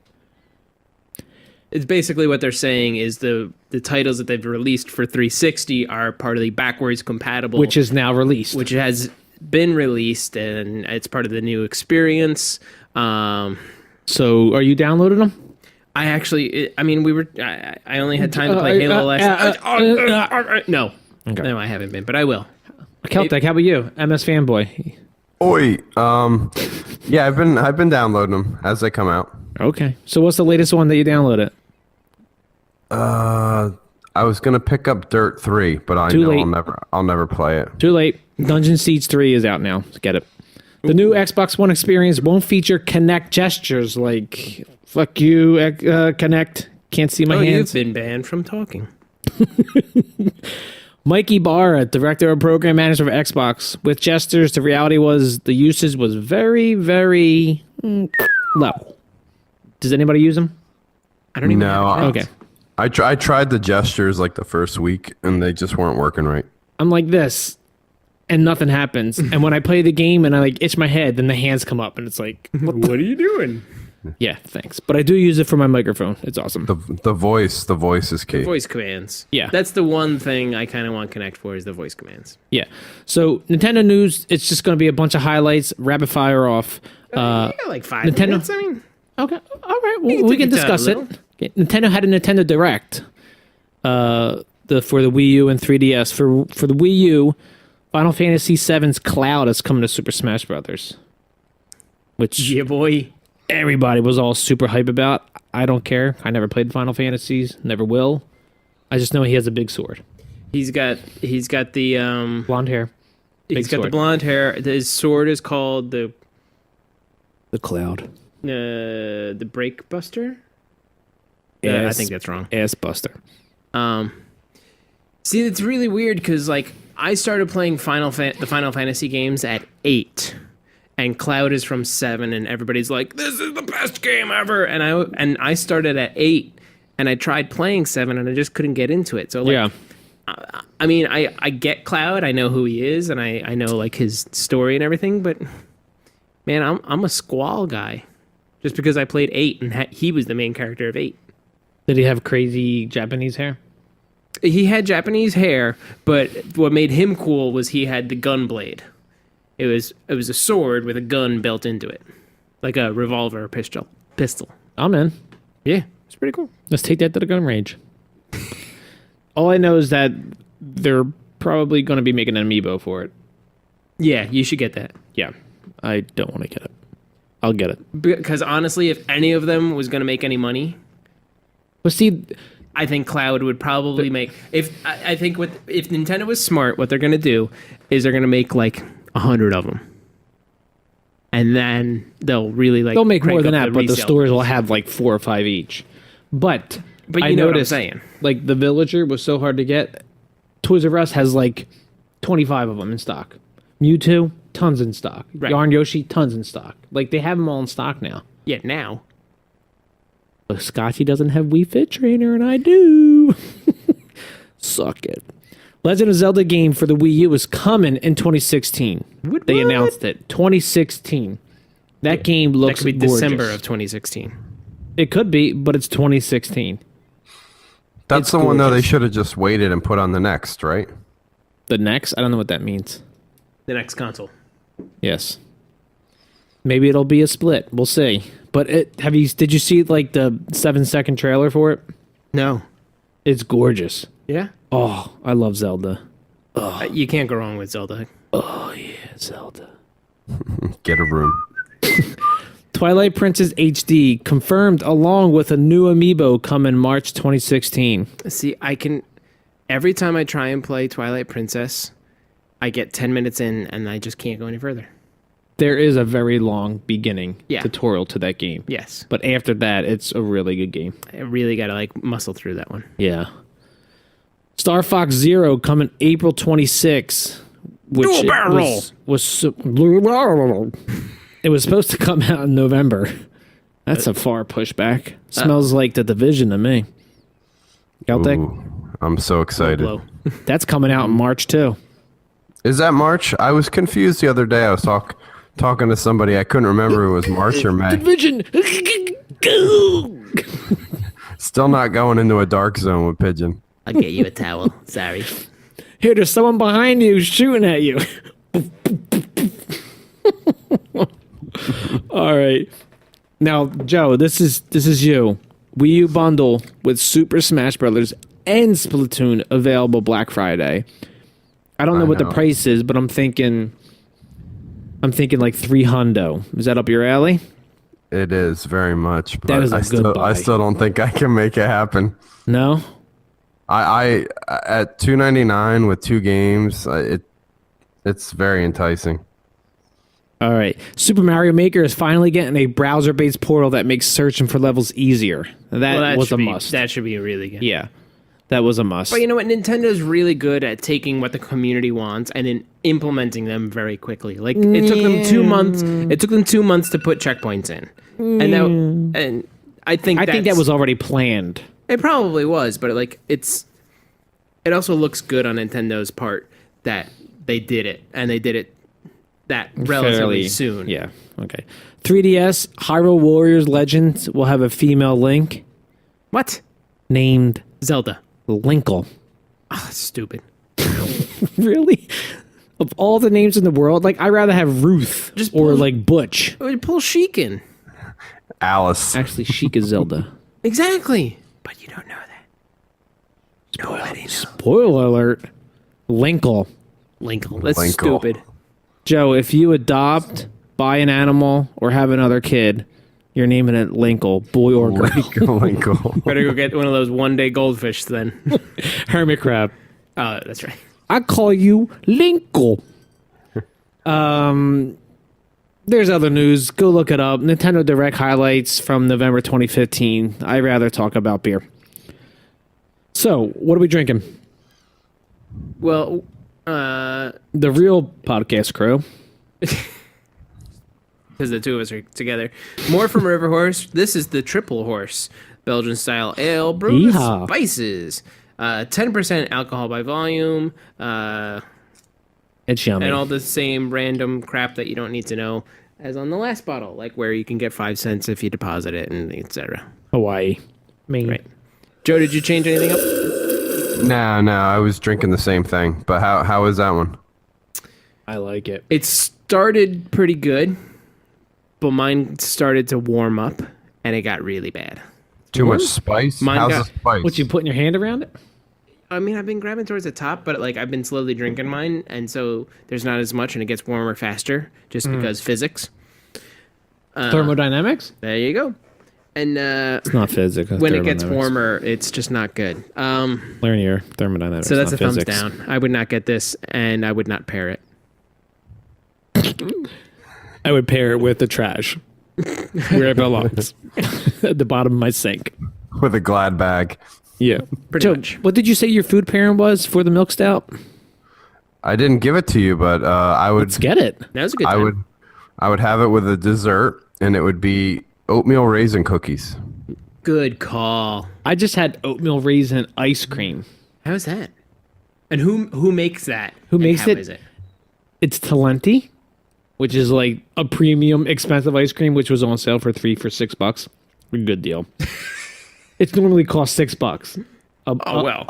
It's basically what they're saying is the titles that they've released for 360 are part of the backwards compatible, Which is now released. which has been released and it's part of the new experience. So, are you downloading them? I actually, I only had time to play Halo last. No, Okay. no, I haven't been, but I will. Celtic, how about you? MS Fanboy. Oi. Yeah, I've been downloading them as they come out. Okay. So, what's the latest one that you downloaded? I was gonna pick up Dirt 3, but I Too know late. I'll never play it. Too late. Dungeon Siege 3 is out now. Let's get it. The new Xbox One experience won't feature Kinect gestures like "fuck you, Kinect." Can't see my hands. You've been banned from talking. Mikey Barra, director of program manager of Xbox, with gestures. The reality was the usage was very, very low. Does anybody use them? I don't even. No. Okay. I tried the gestures like the first week, and they just weren't working right. I'm like this, and nothing happens. And when I play the game and I like itch my head, then the hands come up, and it's like, What are you doing? yeah, thanks. But I do use it for my microphone. It's awesome. The voice is key. Voice commands. Yeah. That's the one thing I kind of want Connect for is the voice commands. Yeah. So Nintendo news. It's just going to be a bunch of highlights, rapid fire off. Yeah, like 5 Nintendo- minutes. I mean, Okay. All right. You Well, we can can take your time discuss a it. little. Okay. Nintendo had a Nintendo Direct. For the Wii U and 3DS. For the Wii U, Final Fantasy VII's Cloud is coming to Super Smash Brothers, which yeah, boy. everybody was all super hype about. I don't care. I never played Final Fantasies. Never will. I just know he has a big sword, He's got the blonde hair. he's got the sword. blonde hair. His sword is called the Cloud. Break Buster. I Ass- think that's wrong. Ass Buster. See, it's really weird because like I started playing the Final Fantasy games at 8, and Cloud is from 7, and everybody's like, "This is the best game ever!" And I started at 8, and I tried playing 7, and I just couldn't get into it. So like, Yeah. I mean, I get Cloud, I know who he is, and I know like his story and everything, but man, I'm a Squall guy, just because I played 8 and he was the main character of 8. Did he have crazy Japanese hair? He had Japanese hair, but what made him cool was he had the gun blade. It was a sword with a gun built into it, like a revolver or pistol. I'm in. Yeah, it's pretty cool. Let's take that to the gun range. All I know is that they're probably going to be making an amiibo for it. Yeah, you should get that. Yeah. I don't want to get it. I'll get it. Because honestly, if any of them was going to make any money, But see, I think Cloud would probably make if Nintendo was smart, what they're gonna do is they're gonna make like 100 of them, and then they'll really like They'll make crank more than up that, but the resale stores will price. have like 4 or 5 each. But But I you know what I'm noticed, saying. like the Villager was so hard to get. Toys R Us has like 25 of them in stock. Mewtwo, tons in stock. Right. Yarn Yoshi, tons in stock. Like they have them all in stock now. Yeah, now. But Scotchy doesn't have Wii Fit Trainer, and I do. Suck it. Legend of Zelda game for the Wii U is coming in 2016. They announced it. 2016. That game That looks could be gorgeous. December of 2016. It could be, but it's 2016. That's It's the one though. They gorgeous. should have just waited and put on the next, right? The next? I don't know what that means. The next console. Yes. Maybe it'll be a split. We'll see. But did you see like the 7-second trailer for it? No. It's gorgeous. Yeah. Oh, I love Zelda. You can't go wrong with Zelda. Oh yeah, Zelda. Get a room. Twilight Princess HD confirmed along with a new amiibo coming March 2016. See, every time I try and play Twilight Princess, I get 10 minutes in and I just can't go any further. There is a very long beginning Yeah. tutorial to that game. Yes. But after that, it's a really good game. I really got to like muscle through that one. Yeah. Star Fox Zero coming April 26, which Dual it barrel! it was supposed to come out in November. That's a far pushback. Smells like The Division to me. Celtic? Ooh, I'm so excited. Blow. That's coming out in March too. Is that March? I was confused the other day. I was talking to somebody. I couldn't remember if it was March or May. Division. Still not going into a dark zone with Pigeon. I'll get you a towel. Sorry. Here, there's someone behind you shooting at you. All right. Now, Joe, this is you. Wii U bundle with Super Smash Brothers and Splatoon available Black Friday. I don't know what the price is, but I'm thinking like $300. Is that up your alley? It is very much. But That is a good buy. I still don't think I can make it happen. No? I at $2.99 with 2 games, it's very enticing. All right. Super Mario Maker is finally getting a browser-based portal that makes searching for levels easier. That was a must. That should be really good. Yeah. That was a must. But you know what? Nintendo's really good at taking what the community wants and then implementing them very quickly. Like it took them 2 months. It took them 2 months to put checkpoints in, and I think that was already planned. It probably was, but it also looks good on Nintendo's part that they did it, and they did it that relatively soon. Yeah. Okay. 3DS Hyrule Warriors Legends will have a female Link What? named Zelda. Linkle. Oh, that's stupid. Really? Of all the names in the world, like I'd rather have Ruth Just or pull- like Butch. Pull Sheik in. Alice. Actually, Sheik is Zelda. Exactly. But you don't know that. Nobody knows. Spoiler alert. Linkle. Linkle. That's Linkle. stupid. Joe, if you adopt, buy an animal, or have another kid, you're naming it Linkle, boy or girl. Linkle. Better go get one of those one-day goldfish then. Hermit crab. Oh, that's right. I call you Linkle. There's other news. Go look it up. Nintendo Direct highlights from November 2015. I'd rather talk about beer. So, what are we drinking? Well, The real podcast crew. because the two of us are together. More from River Horse. This is the Triple Horse Belgian style ale brewed with Yeehaw. spices. 10% alcohol by volume. It's yummy. And all the same random crap that you don't need to know as on the last bottle, like where you can get 5 cents if you deposit it, and etc. Hawaii. Maine. Right. Joe, did you change anything up? No, I was drinking the same thing. But how is that one? I like it. It started pretty good, but mine started to warm up, and it got really bad. Too much spice? Mine How's got- the spice? What, you putting your hand around it? I mean, I've been grabbing towards the top, but I've been slowly drinking mine, and so there's not as much, and it gets warmer faster, just because physics. Thermodynamics? There you go. And It's not physics. when it gets warmer, it's just not good. Linear thermodynamics. So that's a not thumbs physics. down. I would not get this, and I would not pair it. I would pair it with the trash where it belongs, at the bottom of my sink. With a Glad bag. Yeah, Pretty much. What did you say your food pairing was for the milk stout? I didn't give it to you, but I would. Let's get it. That was a good time. I would have it with a dessert, and it would be oatmeal raisin cookies. Good call. I just had oatmeal raisin ice cream. How's that? And who makes that? Who And makes how it? Is it? It's Talenti, which is like a premium expensive ice cream, which was on sale for $6. A good deal. It's normally cost $6. A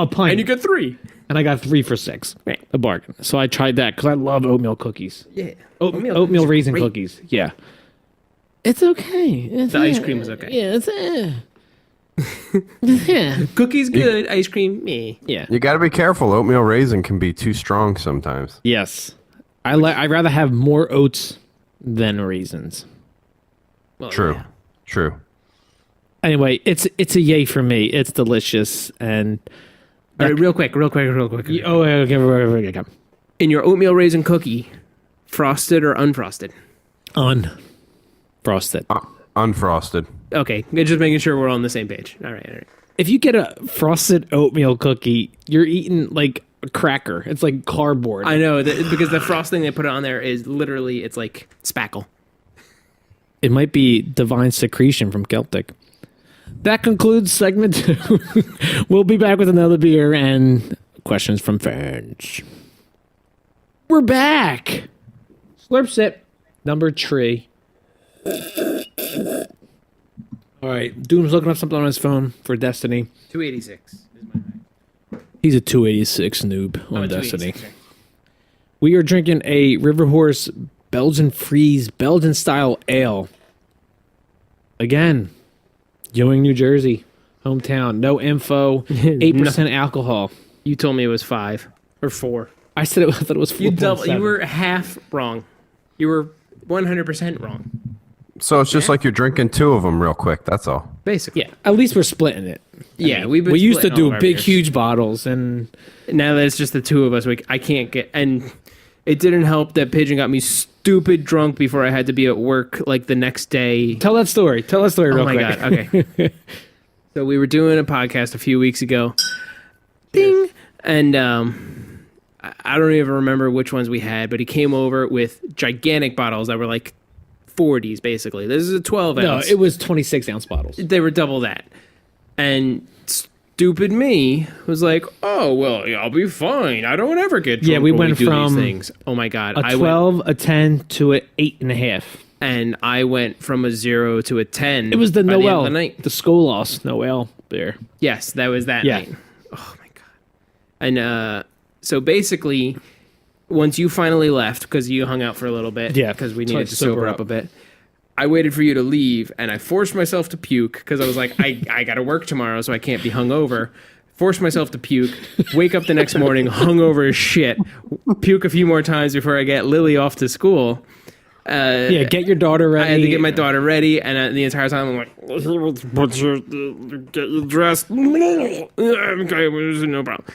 pint. And you get 3. And I got 3 for $6. Right. A bargain. So I tried that because I love oatmeal cookies. Yeah. Oatmeal cookies are raisin great. cookies. Yeah. It's okay. The ice cream was okay. Yeah, yeah. Cookies good. Ice cream meh. Yeah. You got to be careful. Oatmeal raisin can be too strong sometimes. Yes. I'd rather have more oats than raisins. Well, True. yeah. True. Anyway, it's a yay for me. It's delicious and All right, real quick. oh okay. In your oatmeal raisin cookie, frosted or unfrosted? Unfrosted. Okay, Unfrosted. just making sure we're all on the same page. All right. If you get a frosted oatmeal cookie, you're eating like a cracker. It's like cardboard. I know because the frosting they put on there is literally it's like spackle. It might be divine secretion from Celtic. That concludes segment 2. We'll be back with another beer and questions from fans. We're back. Slurp sip number 3. All right, Doom's looking up something on his phone for Destiny. 286 is my height. He's a 286 noob on I'm a Destiny. 286, right. We are drinking a River Horse Belgian Freeze Belgian style ale. Again, Ewing, New Jersey, hometown. No info. 8% alcohol. You told me it was 5 or 4. I said I thought it was 4.7. You were half wrong. You were 100% wrong. So it's just like you're drinking 2 of them real quick. That's all. Basically. Yeah, at least we're splitting it. Yeah, we've been We used to splitting all do of our big, beers. huge bottles, and Now that it's just the 2 of us, I can't get. And it didn't help that Pigeon got me stupid drunk before I had to be at work like the next day. tell that story. Tell that story real Oh my quick. god! Okay. So we were doing a podcast a few weeks ago. Ding. And I don't even remember which ones we had, but he came over with gigantic bottles that were like 40s basically. This is a 12 No, ounce. it was 26-ounce bottles. They were double that. And stupid me was like, "Oh well, yeah, I'll be fine. I don't ever get drunk." Yeah, we when went do from these things. Oh my god! A 12, a 10 to an 8.5. and I went from a 0 to a 10. It was the by Noel, the end of the night. the Skolos Noel beer. Yes, that was that Yeah. night. Oh my god! And so basically, once you finally left because you hung out for a little bit, Yeah, because we so I needed to sober up a bit. I waited for you to leave, and I forced myself to puke because I was like, I got to work tomorrow, so I can't be hungover. Forced myself to puke. Wake up the next morning, hungover as shit. Puke a few more times before I get Lily off to school. Yeah, get your daughter ready. I had to get my daughter ready, and the entire time I'm like, "What's your get you dressed?" Okay, no problem.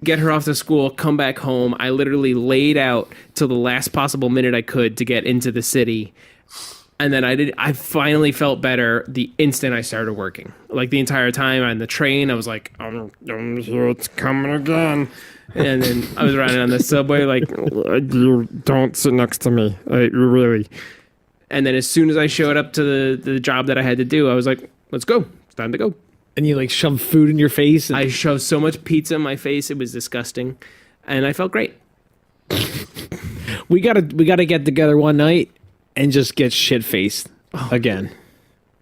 Get her off to school. Come back home. I literally laid out till the last possible minute I could to get into the city. And then I finally felt better the instant I started working. Like the entire time on the train, I was like, I'm here, it's coming again. And then I was riding on the subway, like, you don't sit next to me. Really. And then as soon as I showed up to the job that I had to do, I was like, let's go. It's time to go. and you like shove food in your face. And I shoved so much pizza in my face, it was disgusting. And I felt great. we gotta get together one night and just get shit faced again.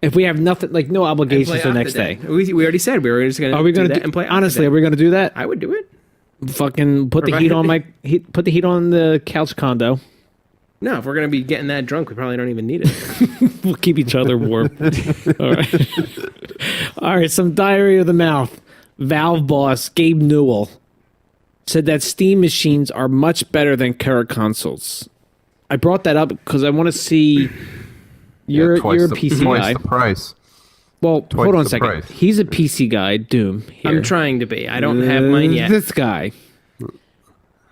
If we have nothing, like no obligations the next day. We already said we were just going to Are we do gonna that do, and play honestly? Off Are we gonna do that? I would do it. Fucking put the Provide- heat on put the heat on the couch condo. No, if we're going to be getting that drunk, we probably don't even need it. We'll keep each other warm. All right. All right. Some diary of the mouth. Valve boss Gabe Newell said that Steam machines are much better than current consoles. I brought that up because I want to see your twice PC guy. the price. Well, Twice hold on a the second. price. He's a PC guy, Doom. Here. I'm trying to be. I don't have mine yet. This guy.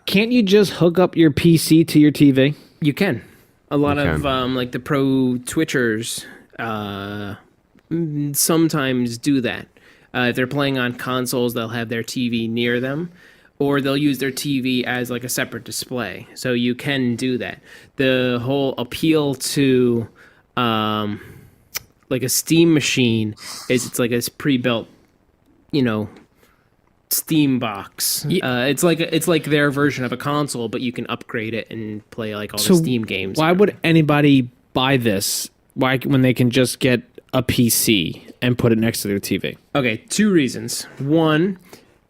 Can't you just hook up your PC to your TV? You can. A lot You of can. like the pro Twitchers sometimes do that. If they're playing on consoles, they'll have their TV near them, or they'll use their TV as like a separate display. So you can do that. The whole appeal to like a Steam machine is it's like a pre-built, Steam box. It's like their version of a console, but you can upgrade it and play like all the Steam games. Why would anybody buy this? Why when they can just get a PC and put it next to their TV? Okay, 2 reasons. One,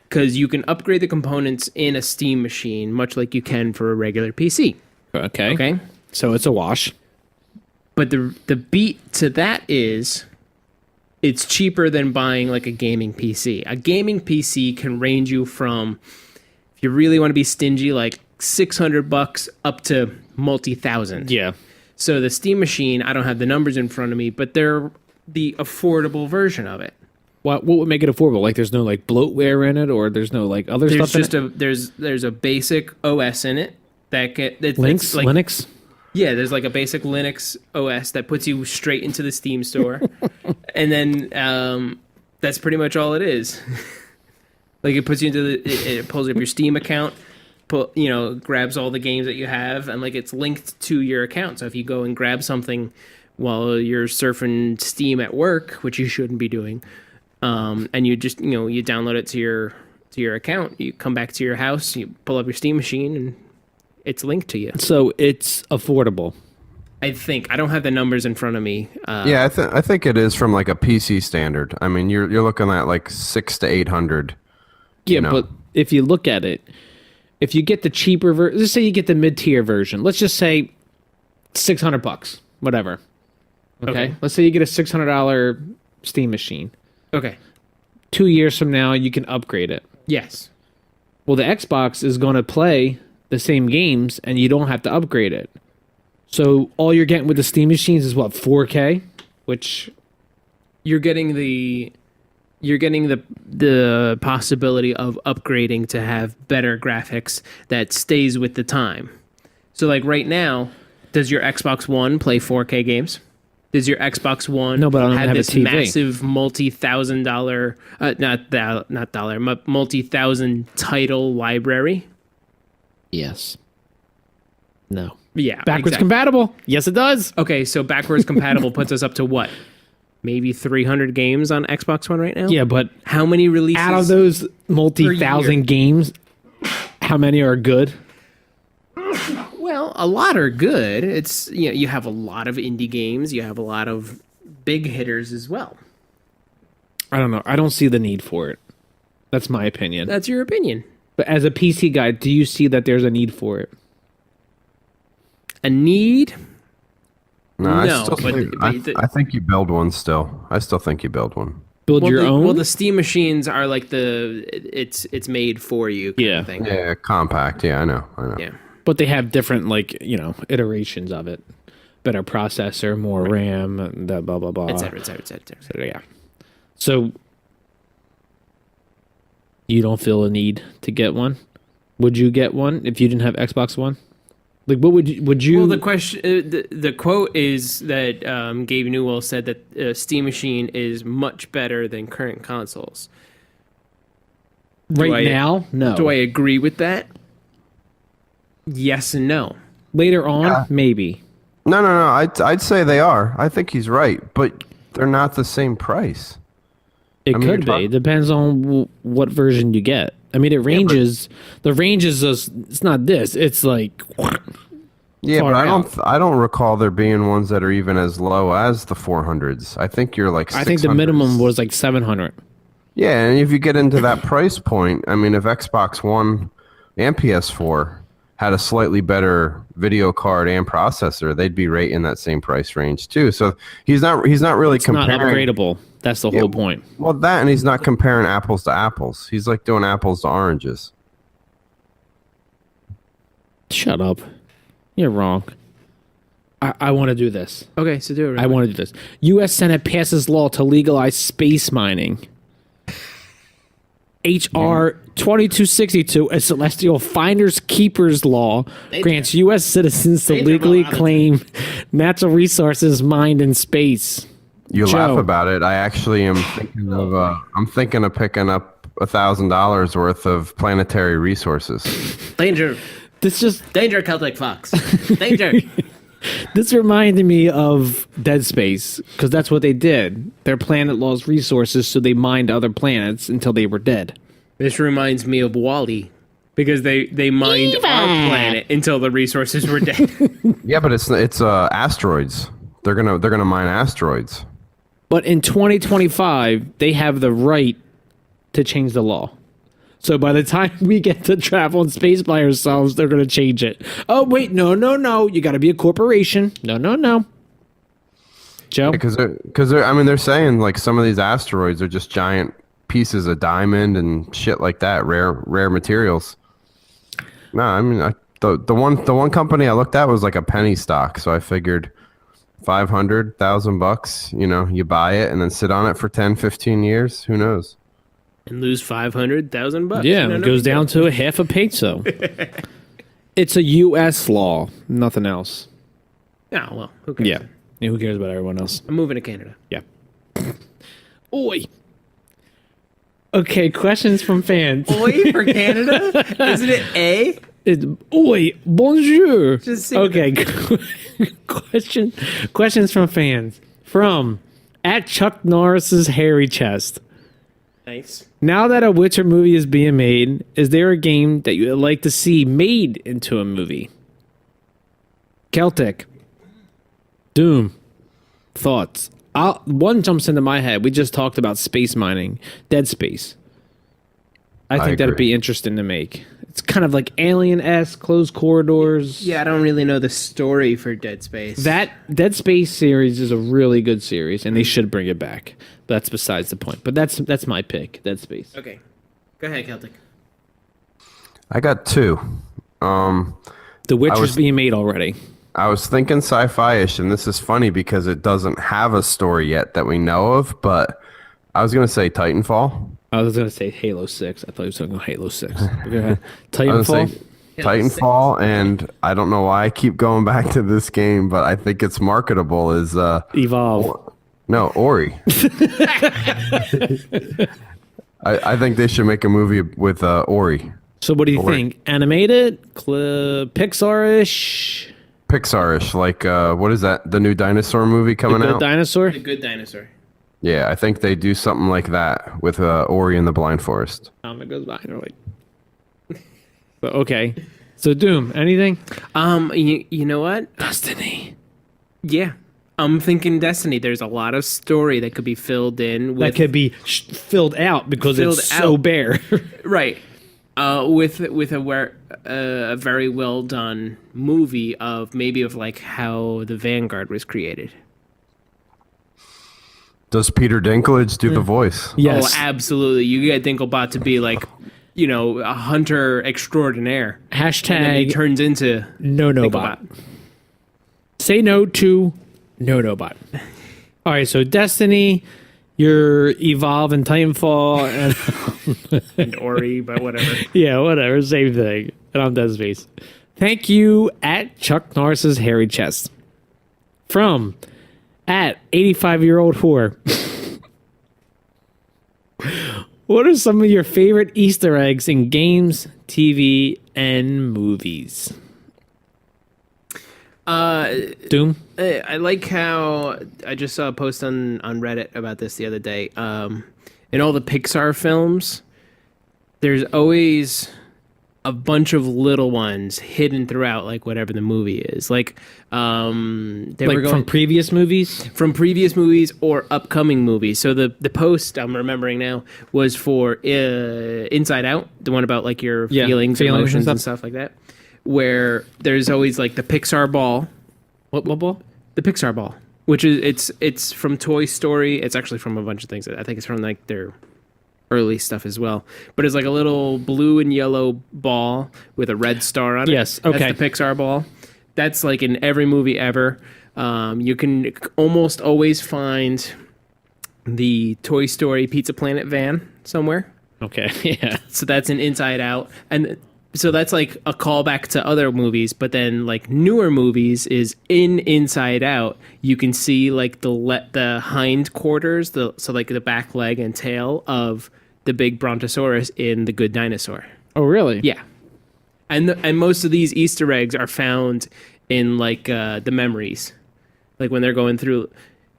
because you can upgrade the components in a Steam machine, much like you can for a regular PC. Okay. Okay? So it's a wash. But the beat to that is it's cheaper than buying like a gaming PC. A gaming PC can range you from, if you really want to be stingy, like $600 up to multi-thousand. Yeah. So the Steam machine, I don't have the numbers in front of me, but they're the affordable version of it. What would make it affordable? Like there's no like bloatware in it, or there's no like other There's stuff just in it? there's a basic OS in it that's like, Linux? Yeah, there's like a basic Linux OS that puts you straight into the Steam store. And then that's pretty much all it is. Like it puts you into it pulls up your Steam account, grabs all the games that you have, and like it's linked to your account. So if you go and grab something while you're surfing Steam at work, which you shouldn't be doing, and you just you download it to your account, you come back to your house, you pull up your Steam machine, and it's linked to you. So it's affordable. I think I don't have the numbers in front of me. Yeah, I think it is from like a PC standard. I mean, you're looking at like 600 to 800. Yeah, know. but if you look at it, if you get the cheaper version, let's say you get the mid-tier version. Let's just say $600, whatever. Okay? Let's say you get a $600 Steam machine. Okay. 2 years from now, you can upgrade it. Yes. Well, the Xbox is going to play the same games, and you don't have to upgrade it. So all you're getting with the Steam machines is what, 4K, which You're getting the possibility of upgrading to have better graphics that stays with the time. So like right now, does your Xbox One play 4K games? Does your Xbox One No, but I don't have a this TV. massive multi-thousand-dollar multi-thousand title library? yes, no, Yeah, backwards exactly. compatible. Yes, it does. Okay, so backwards compatible puts us up to what? Maybe 300 games on Xbox One right now? Yeah, but How many releases? out of those multi-thousand games, how many are good? Well, a lot are good. It's you have a lot of indie games. You have a lot of big hitters as well. I don't know. I don't see the need for it. That's my opinion. That's your opinion. But as a PC guy, do you see that there's a need for it? A need? No, I No, still but- think, but I think you build one still. I still think you build one. Build your own? Well, the Steam machines are like it's made for you kind of thing. Yeah, compact. Yeah, I know. Yeah. But they have different, iterations of it. Better processor, more RAM, and blah, blah, blah. Et cetera, et cetera, et cetera, et cetera. Yeah. So, you don't feel a need to get one? Would you get one if you didn't have Xbox One? Like, what would you? Well, the question, the quote is that Gabe Newell said that Steam Machine is much better than current consoles. right now? No. Do I agree with that? Yes and no. Later on, maybe. No. I'd say they are. I think he's right, but they're not the same price. It mean, could you're be. Depends on what version you get. I mean, it ranges. The range is just, it's not this. It's like. Yeah, far but out. I don't recall there being ones that are even as low as the 400s. I think you're like 600s. I think the minimum was like 700. Yeah, and if you get into that price point, I mean, if Xbox One and PS4 had a slightly better video card and processor, they'd be right in that same price range too. So he's not really It's not comparing. upgradable. That's the whole point. Well, that, and he's not comparing apples to apples. He's like doing apples to oranges. Shut up. You're wrong. I want to do this. Okay, so do it. I want to do this. U.S. Senate passes law to legalize space mining. H.R. 2262, a celestial finders keepers law, grants U.S. citizens to legally claim natural resources mined in space. You Joe. laugh about it. I actually am thinking of. I'm thinking of picking up $1,000 worth of planetary resources. Danger. Danger, Celtic Fox. Danger. This reminded me of Dead Space, because that's what they did. Their planet lost resources, so they mined other planets until they were dead. This reminds me of Wall-E, because they mined our planet until the resources were dead. Yeah, but it's asteroids. They're gonna mine asteroids. But in 2025, they have the right to change the law. So by the time we get to travel in space by ourselves, they're going to change it. Oh, wait, no. You got to be a corporation. No. Joe? Because they're saying like some of these asteroids are just giant pieces of diamond and shit like that, rare materials. No, I mean the one company I looked at was like a penny stock, so I figured $500,000. You buy it and then sit on it for 10, 15 years. Who knows? And lose $500,000. Yeah, it goes down to a half a peso. It's a U.S. law, nothing else. Oh, well, who cares? Yeah, who cares about everyone else? I'm moving to Canada. Yeah. Oi. Okay, questions from fans. Oi for Canada? Isn't it A? It's, oi, bonjour. Just okay, questions from fans. From at Chuck Norris's Hairy Chest. Nice. Now that a Witcher movie is being made, is there a game that you would like to see made into a movie? Celtic. Doom. Thoughts. One jumps into my head. We just talked about space mining. Dead Space. I think that'd be interesting to make. It's kind of like Alien-esque, closed corridors. Yeah, I don't really know the story for Dead Space. That Dead Space series is a really good series, and they should bring it back. But that's besides the point. But that's my pick, Dead Space. Okay. Go ahead, Celtic. I got two. The Witcher's being made already. I was thinking sci-fi-ish, and this is funny because it doesn't have a story yet that we know of, but I was going to say Titanfall. I was going to say Halo 6. I thought he was going to go Halo 6. Go ahead. Titanfall? Titanfall, and I don't know why I keep going back to this game, but I think it's marketable as... Evolve. No, Ori. I think they should make a movie with Ori. So what do you think? Animated? Pixar-ish? Pixar-ish, like, what is that? The new dinosaur movie coming out? Dinosaur? The Good Dinosaur. Yeah, I think they do something like that with Ori and the Blind Forest. It goes by. They're like... But, okay. So, Doom, anything? You know what? Destiny. Yeah. I'm thinking Destiny. There's a lot of story that could be filled in. That could be filled out because it's so bare. Right. With a very well done movie of like how the Vanguard was created. Does Peter Dinklage do the voice? Yes. Oh, absolutely. You get Dinklebot to be like, a hunter extraordinaire. Hashtag and then he turns into no bot. Say no to no bot. All right, so Destiny, your Evolve and Titanfall, and Ori, but whatever. Yeah, whatever, same thing. And I'm Dead Space. Thank you at Chuck Norris's Hairy Chest. From at 85-year-old whore. What are some of your favorite Easter eggs in games, TV, and movies? Doom? I like how I just saw a post on Reddit about this the other day. In all the Pixar films, there's always a bunch of little ones hidden throughout, like whatever the movie is. Like, From previous movies? From previous movies or upcoming movies. So the post I'm remembering now was for Inside Out, the one about like your feelings, emotions, and stuff like that. Where there's always like the Pixar ball. What ball? The Pixar ball, which is it's from Toy Story. It's actually from a bunch of things. I think it's from like their early stuff as well. But it's like a little blue and yellow ball with a red star on it. Yes, okay. That's the Pixar ball. that's like in every movie ever. You can almost always find the Toy Story Pizza Planet van somewhere. Okay, yeah. So that's an Inside Out. And so that's like a callback to other movies, but then like newer movies is in Inside Out. You can see like the hind quarters, so like the back leg and tail of the big Brontosaurus in The Good Dinosaur. Oh, really? Yeah. And most of these Easter eggs are found in like the memories. Like when they're going through.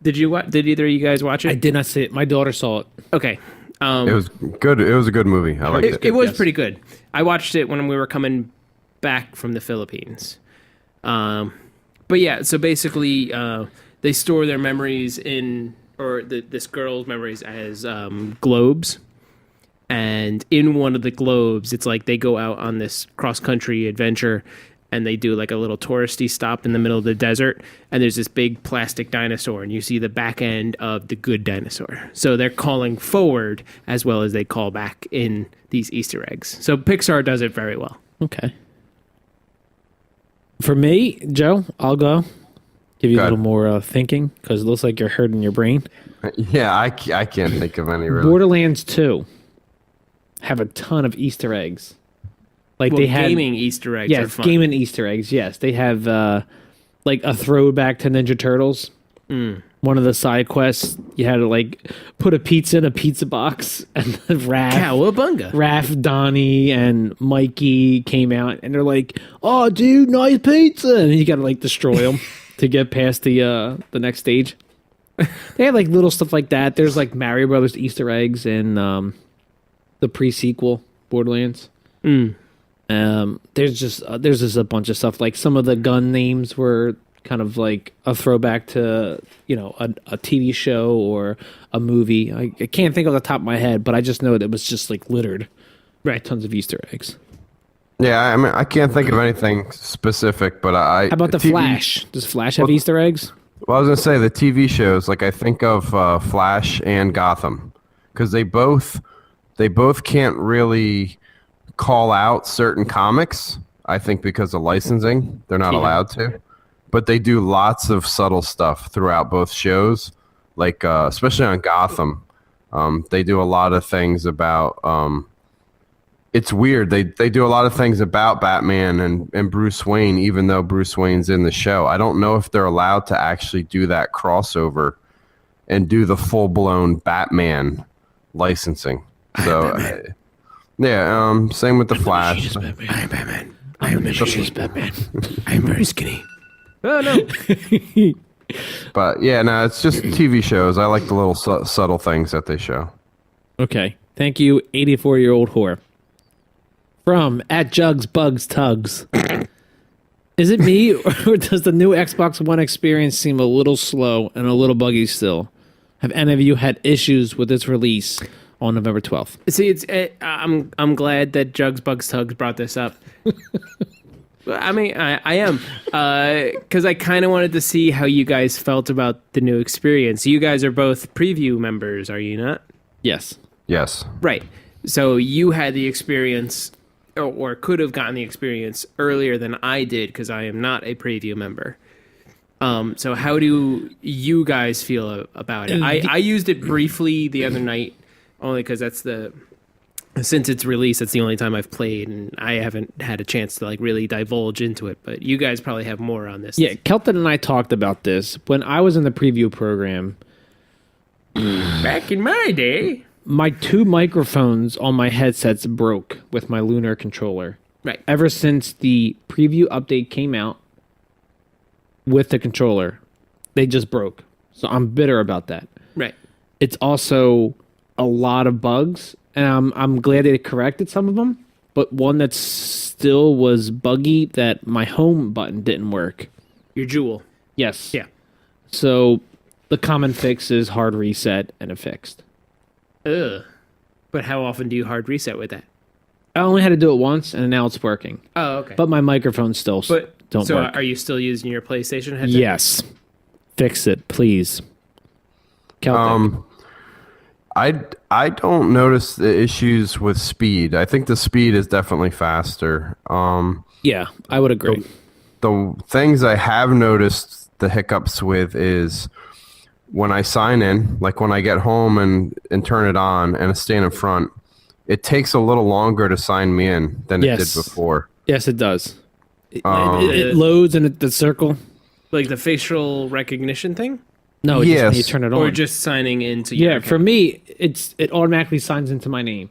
Did either of you guys watch it? I did not see it. My daughter saw it. Okay. It was good. It was a good movie. I liked it. It was pretty good. I watched it when we were coming back from the Philippines. But yeah, so basically, they store their memories this girl's memories as globes. And in one of the globes, it's like they go out on this cross-country adventure and they do like a little touristy stop in the middle of the desert. And there's this big plastic dinosaur and you see the back end of the good dinosaur. So they're calling forward as well as they call back in these Easter eggs. So Pixar does it very well. Okay. For me, Joe, I'll go. Give you a little more thinking because it looks like you're hurting your brain. Yeah, I can't think of any really. Borderlands 2 have a ton of Easter eggs. Like Well, they had gaming Easter eggs are yes, fun. gaming Easter eggs. Yes, they have like a throwback to Ninja Turtles. One of the side quests, you had to like put a pizza in a pizza box, and Cowabunga. Raph, Donnie, and Mikey came out, and they're like, "Oh, dude, nice pizza!" And you got to like destroy them to get past the next stage. They had like little stuff like that. There's like Mario Brothers Easter eggs in the pre-sequel Borderlands. There's just a bunch of stuff. Like some of the gun names were kind of like a throwback to, you know, a TV show or a movie. I can't think off the top of my head, but I just know that it was just like littered. Right. Tons of Easter eggs. Yeah, I mean, I can't think of anything specific, but How about the Flash? Does Flash have Easter eggs? Well, I was going to say the TV shows, like I think of Flash and Gotham, because they both can't really call out certain comics, I think because of licensing. They're not allowed to. But they do lots of subtle stuff throughout both shows, like especially on Gotham. They do a lot of things about... it's weird. They do a lot of things about Batman and Bruce Wayne, even though Bruce Wayne's in the show. I don't know if they're allowed to actually do that crossover and do the full-blown Batman licensing. So, yeah, same with the Flash. I am Batman. I am the machine. Batman. I am very skinny. Oh, no. But, yeah, no, it's just TV shows. I like the little subtle things that they show. Okay. Thank you, 84-year-old whore. From @JugsBugsTugs. Is it me, or does the new Xbox One experience seem a little slow and a little buggy still? Have any of you had issues with its release on November 12th? See, I'm glad that JugsBugsTugs brought this up. I mean, I am, because I kind of wanted to see how you guys felt about the new experience. You guys are both preview members, are you not? Yes. Yes. Right. So you had the experience, or could have gotten the experience earlier than I did, because I am not a preview member. So how do you guys feel about it? I used it briefly the other night, only because since its release, that's the only time I've played, and I haven't had a chance to like really divulge into it. But you guys probably have more on this. Yeah, Kelton and I talked about this when I was in the preview program. Back in my day, my 2 microphones on my headsets broke with my Lunar controller. right? Ever since the preview update came out with the controller, they just broke. So I'm bitter about that. Right. It's also a lot of bugs, and I'm glad they corrected some of them, but one that still was buggy, that my home button didn't work. Your Jewel. Yes. Yeah. So the common fix is hard reset, and it fixed. Ugh. But how often do you hard reset with that? I only had to do it once, and now it's working. Oh, okay. But my microphones still don't so work. are you still using your PlayStation headset? Yes. Fix it, please. Celtic. I don't notice the issues with speed. I think the speed is definitely faster. Yeah, I would agree. the things I have noticed the hiccups with is when I sign in, like when I get home and turn it on and stand in front, it takes a little longer to sign me in than it did before. Yes, it does. It loads in the circle. Like the facial recognition thing? No, Yes. just when you turn it on. Or just signing into your account? For me, it automatically signs into my name,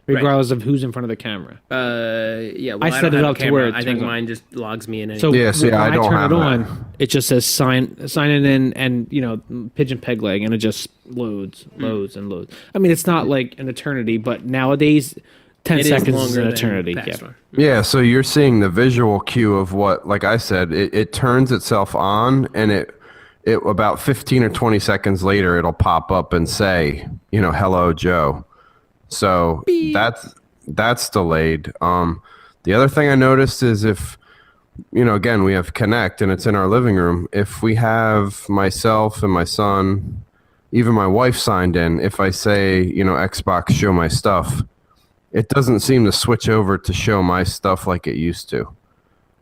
regardless of who's in front of the camera. Yeah, well, I set don't it have a up to camera. where it I think turns on. mine just logs me in. Anyway. So when I don't turn have it that. on, it just says signing in and pigeon peg leg, and it just loads and loads. I mean, it's not like an eternity, but nowadays, 10 it seconds is is an longer eternity. than Yeah. past one. Yeah, so you're seeing the visual cue of what, like I said, it turns itself on, and it about 15 or 20 seconds later, it'll pop up and say, hello, Joe. So that's delayed. The other thing I noticed is if, again, we have Connect and it's in our living room. If we have myself and my son, even my wife signed in, if I say, Xbox, show my stuff, it doesn't seem to switch over to show my stuff like it used to.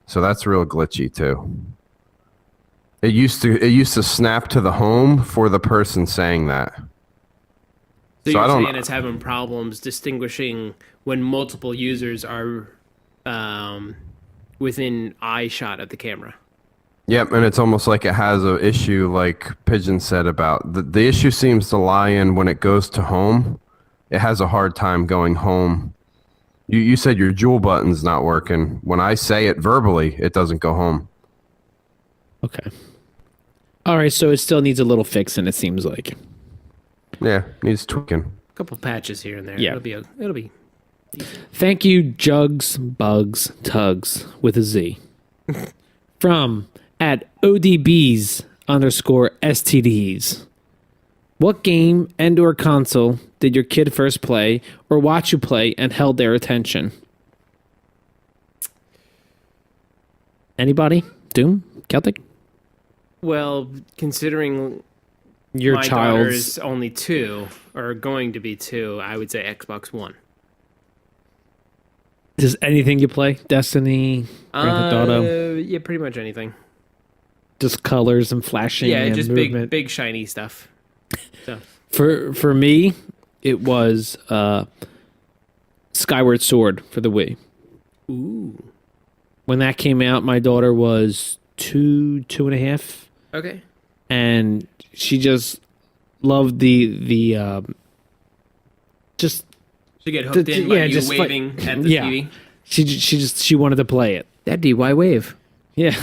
So that's real glitchy too. It used to snap to the home for the person saying that. So So I you're don't- saying it's having problems distinguishing when multiple users are within eye shot of the camera. Yep, and it's almost like it has an issue like Pigeon said about the issue seems to lie in when it goes to home. It has a hard time going home. You said your jewel button's not working. When I say it verbally, it doesn't go home. Okay. All right, so it still needs a little fixing, it seems like. Yeah, needs tweaking. A couple patches here and there. Yeah. It'll be. Thank you, Jugs, Bugs, Tugs with a Z. From at ODBs_STDs. What game and or console did your kid first play or watch you play and held their attention? Anybody? Doom? Celtic? Well, considering Your my child's... daughter's only 2 or going to be 2, I would say Xbox One. Just anything you play? Destiny? Grand Theft Auto? Yeah, pretty much anything. Just colors and flashing Yeah, and just movement? big shiny stuff. So For me, it was Skyward Sword for the Wii. ooh, When that came out, my daughter was 2.5, okay. and she just loved the just She get hooked in by you waving at the TV. she wanted to play it. Daddy, why wave? Yeah,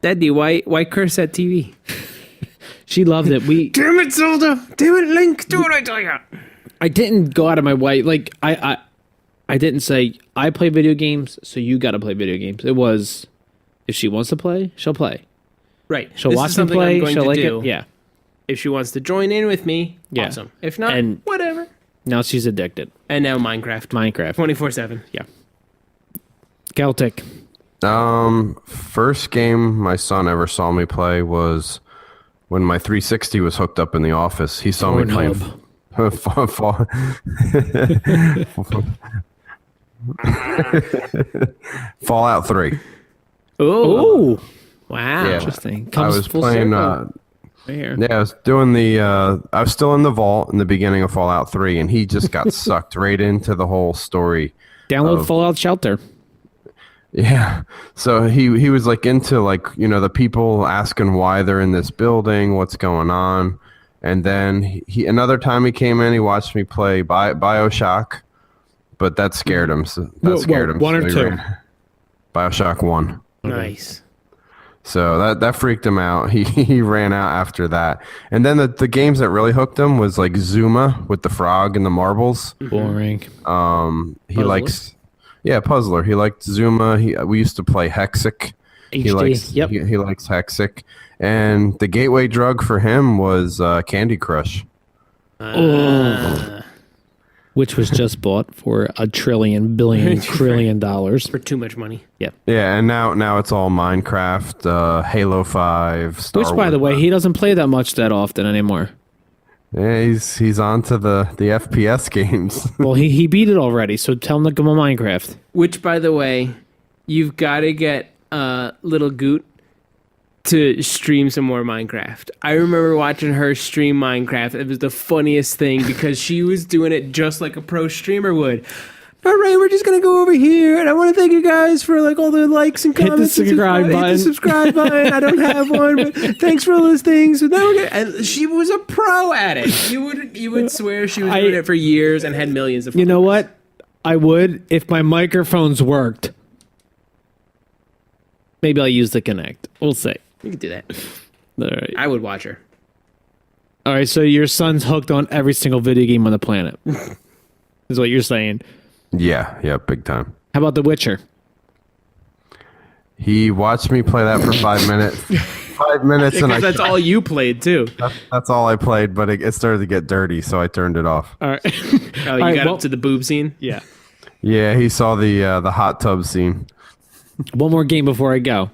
Daddy, why curse at TV? she loved it. Damn it, Zelda! Damn it, Link! Do what I tell you. I didn't go out of my way. Like I didn't say I play video games, so you got to play video games. It was if she wants to play, she'll play. Right. She'll This is watch me something play. I'm going She'll to like do. it. Yeah. If she wants to join in with me, Yeah. awesome. If not, And- whatever. Now she's addicted. And now Minecraft. 24/7. Yeah. Celtic. First game my son ever saw me play was when my 360 was hooked up in the office. He saw me playing Fallout 3. Oh, Wow. Yeah. interesting. I Comes was full playing. circle there. Yeah, I was doing I was still in the vault in the beginning of Fallout 3, and he just got sucked right into the whole story. Download Fallout Shelter. Yeah. So he was like into the people asking why they're in this building, what's going on. And then he another time he came in, he watched me play BioShock, but that scared him. So that scared him. One or so he two? ran. BioShock 1. Nice. So that freaked him out. He ran out after that. And then the games that really hooked him was like Zuma with the frog and the marbles. Boring. He Puzzler? likes Puzzler. He liked Zuma. We used to play Hexic. He HD. likes Yep. he likes Hexic. And the gateway drug for him was Candy Crush. Which was just bought for $1 trillion billion trillion dollars. For too much money. Yeah. Yeah, and now it's all Minecraft, Halo 5, Star Which, by the way, he doesn't play that much that often anymore. Yeah, he's on to the FPS games. Well, he beat it already, so tell him to come on Minecraft. Which, by the way, you've got to get little Goot to stream some more Minecraft. I remember watching her stream Minecraft. It was the funniest thing because she was doing it just like a pro streamer would. All right, we're just gonna go over here, and I want to thank you guys for like all the likes and comments. Hit the subscribe button. Hit the subscribe button. I don't have one, but thanks for all those things. So now we're gonna, and she was a pro at it. You would swear she was doing it for years and had millions of followers. You know what? I would if my microphones worked. Maybe I'll use the Connect. We'll see. You could do that. All right. I would watch her. All right. So your son's hooked on every single video game on the planet. Is what you're saying. Yeah, big time. How about The Witcher? He watched me play that for 5 minutes. 5 minutes, and That's all you played too. that's all I played. But it started to get dirty, so I turned it off. All right. Oh, you got up to the boob scene? Yeah. Yeah, he saw the hot tub scene. One more game before I go.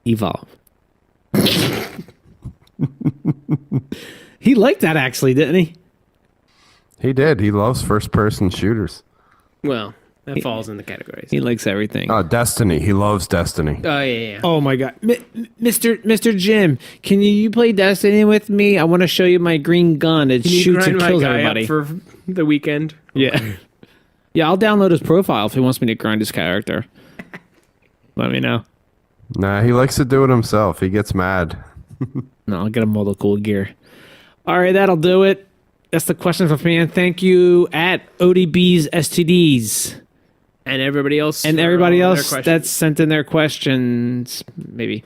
Evolve. He liked that actually, didn't he? He did. He loves first-person shooters. Well, that falls in the categories. He likes everything. Destiny. He loves Destiny. Oh, yeah. Oh my god, Mr. Jim, can you play Destiny with me? I want to show you my green gun. It Can you shoots grind and my kills guy everybody. up for the weekend? Yeah, yeah. I'll download his profile if he wants me to grind his character. Let me know. Nah, he likes to do it himself. He gets mad. No, I'll get him all the cool gear. All right, that'll do it. That's the question from fan. Thank you at ODB's STDs. And everybody else. And for everybody all their else questions. that's sent in their questions. Maybe.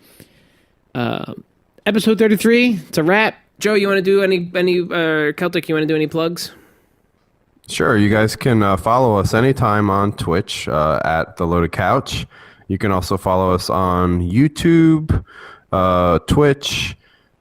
Episode 33. It's a wrap. Joe, you want to do any Celtic? You want to do any plugs? Sure, you guys can follow us anytime on Twitch at The Loaded Couch. You can also follow us on YouTube, Twitch.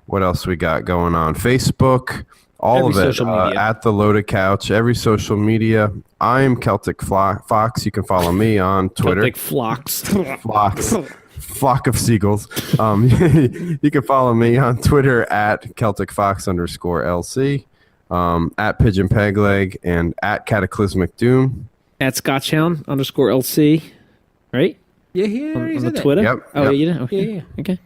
What else we got going on? Facebook. All Every of it social media. at The Loaded Couch. Every social media. I'm Celtic Fox. You can follow me on Twitter. Like flocks. Flocks. Flock of seagulls. You can follow me on Twitter at CelticFox_LC, at Pigeon Pegleg, and at Cataclysmic Doom. At Scotchhound_LC. Right? Yeah, yeah. On the Twitter? Yep, Oh, yep. you did? Okay. Yeah. Okay.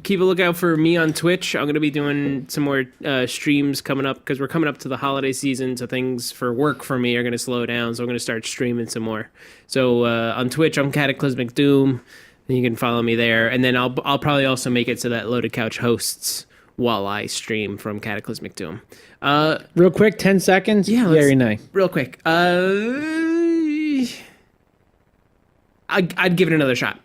Keep a lookout for me on Twitch. I'm going to be doing some more streams coming up because we're coming up to the holiday season. So things for work for me are going to slow down. So I'm going to start streaming some more. So on Twitch, I'm Cataclysmic Doom. And you can follow me there. And then I'll probably also make it so that Loaded Couch hosts while I stream from Cataclysmic Doom. Real quick, 10 seconds. Yeah, Very nice. Real quick. I'd give it another shot.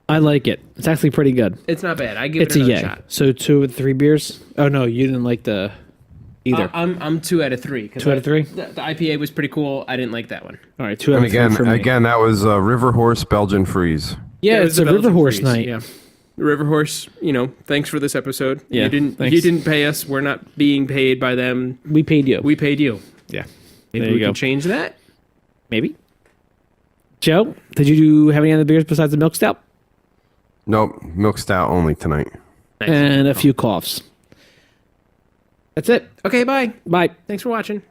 I like it. It's actually pretty good. It's not bad. I give It's it a another yay. shot. So 2 or 3 beers? Oh, no, you didn't like the either. I'm 2 out of 3. 2 out of 3? The IPA was pretty cool. I didn't like that one. All right, 2 out And of 3 for me. again, that was River Horse Belgian Freeze. Yeah, it it's was a the River Belgian Horse Freeze, night. Yeah. River Horse, thanks for this episode. Yeah, you thanks. didn't pay us. We're not being paid by them. We paid you. We paid you. yeah. Maybe There we you can go. change that. Maybe. Joe, did you have any other beers besides the milk stout? Nope, milk stout only tonight. Nice. And a few coughs. That's it. Okay, bye. Bye. Thanks for watching.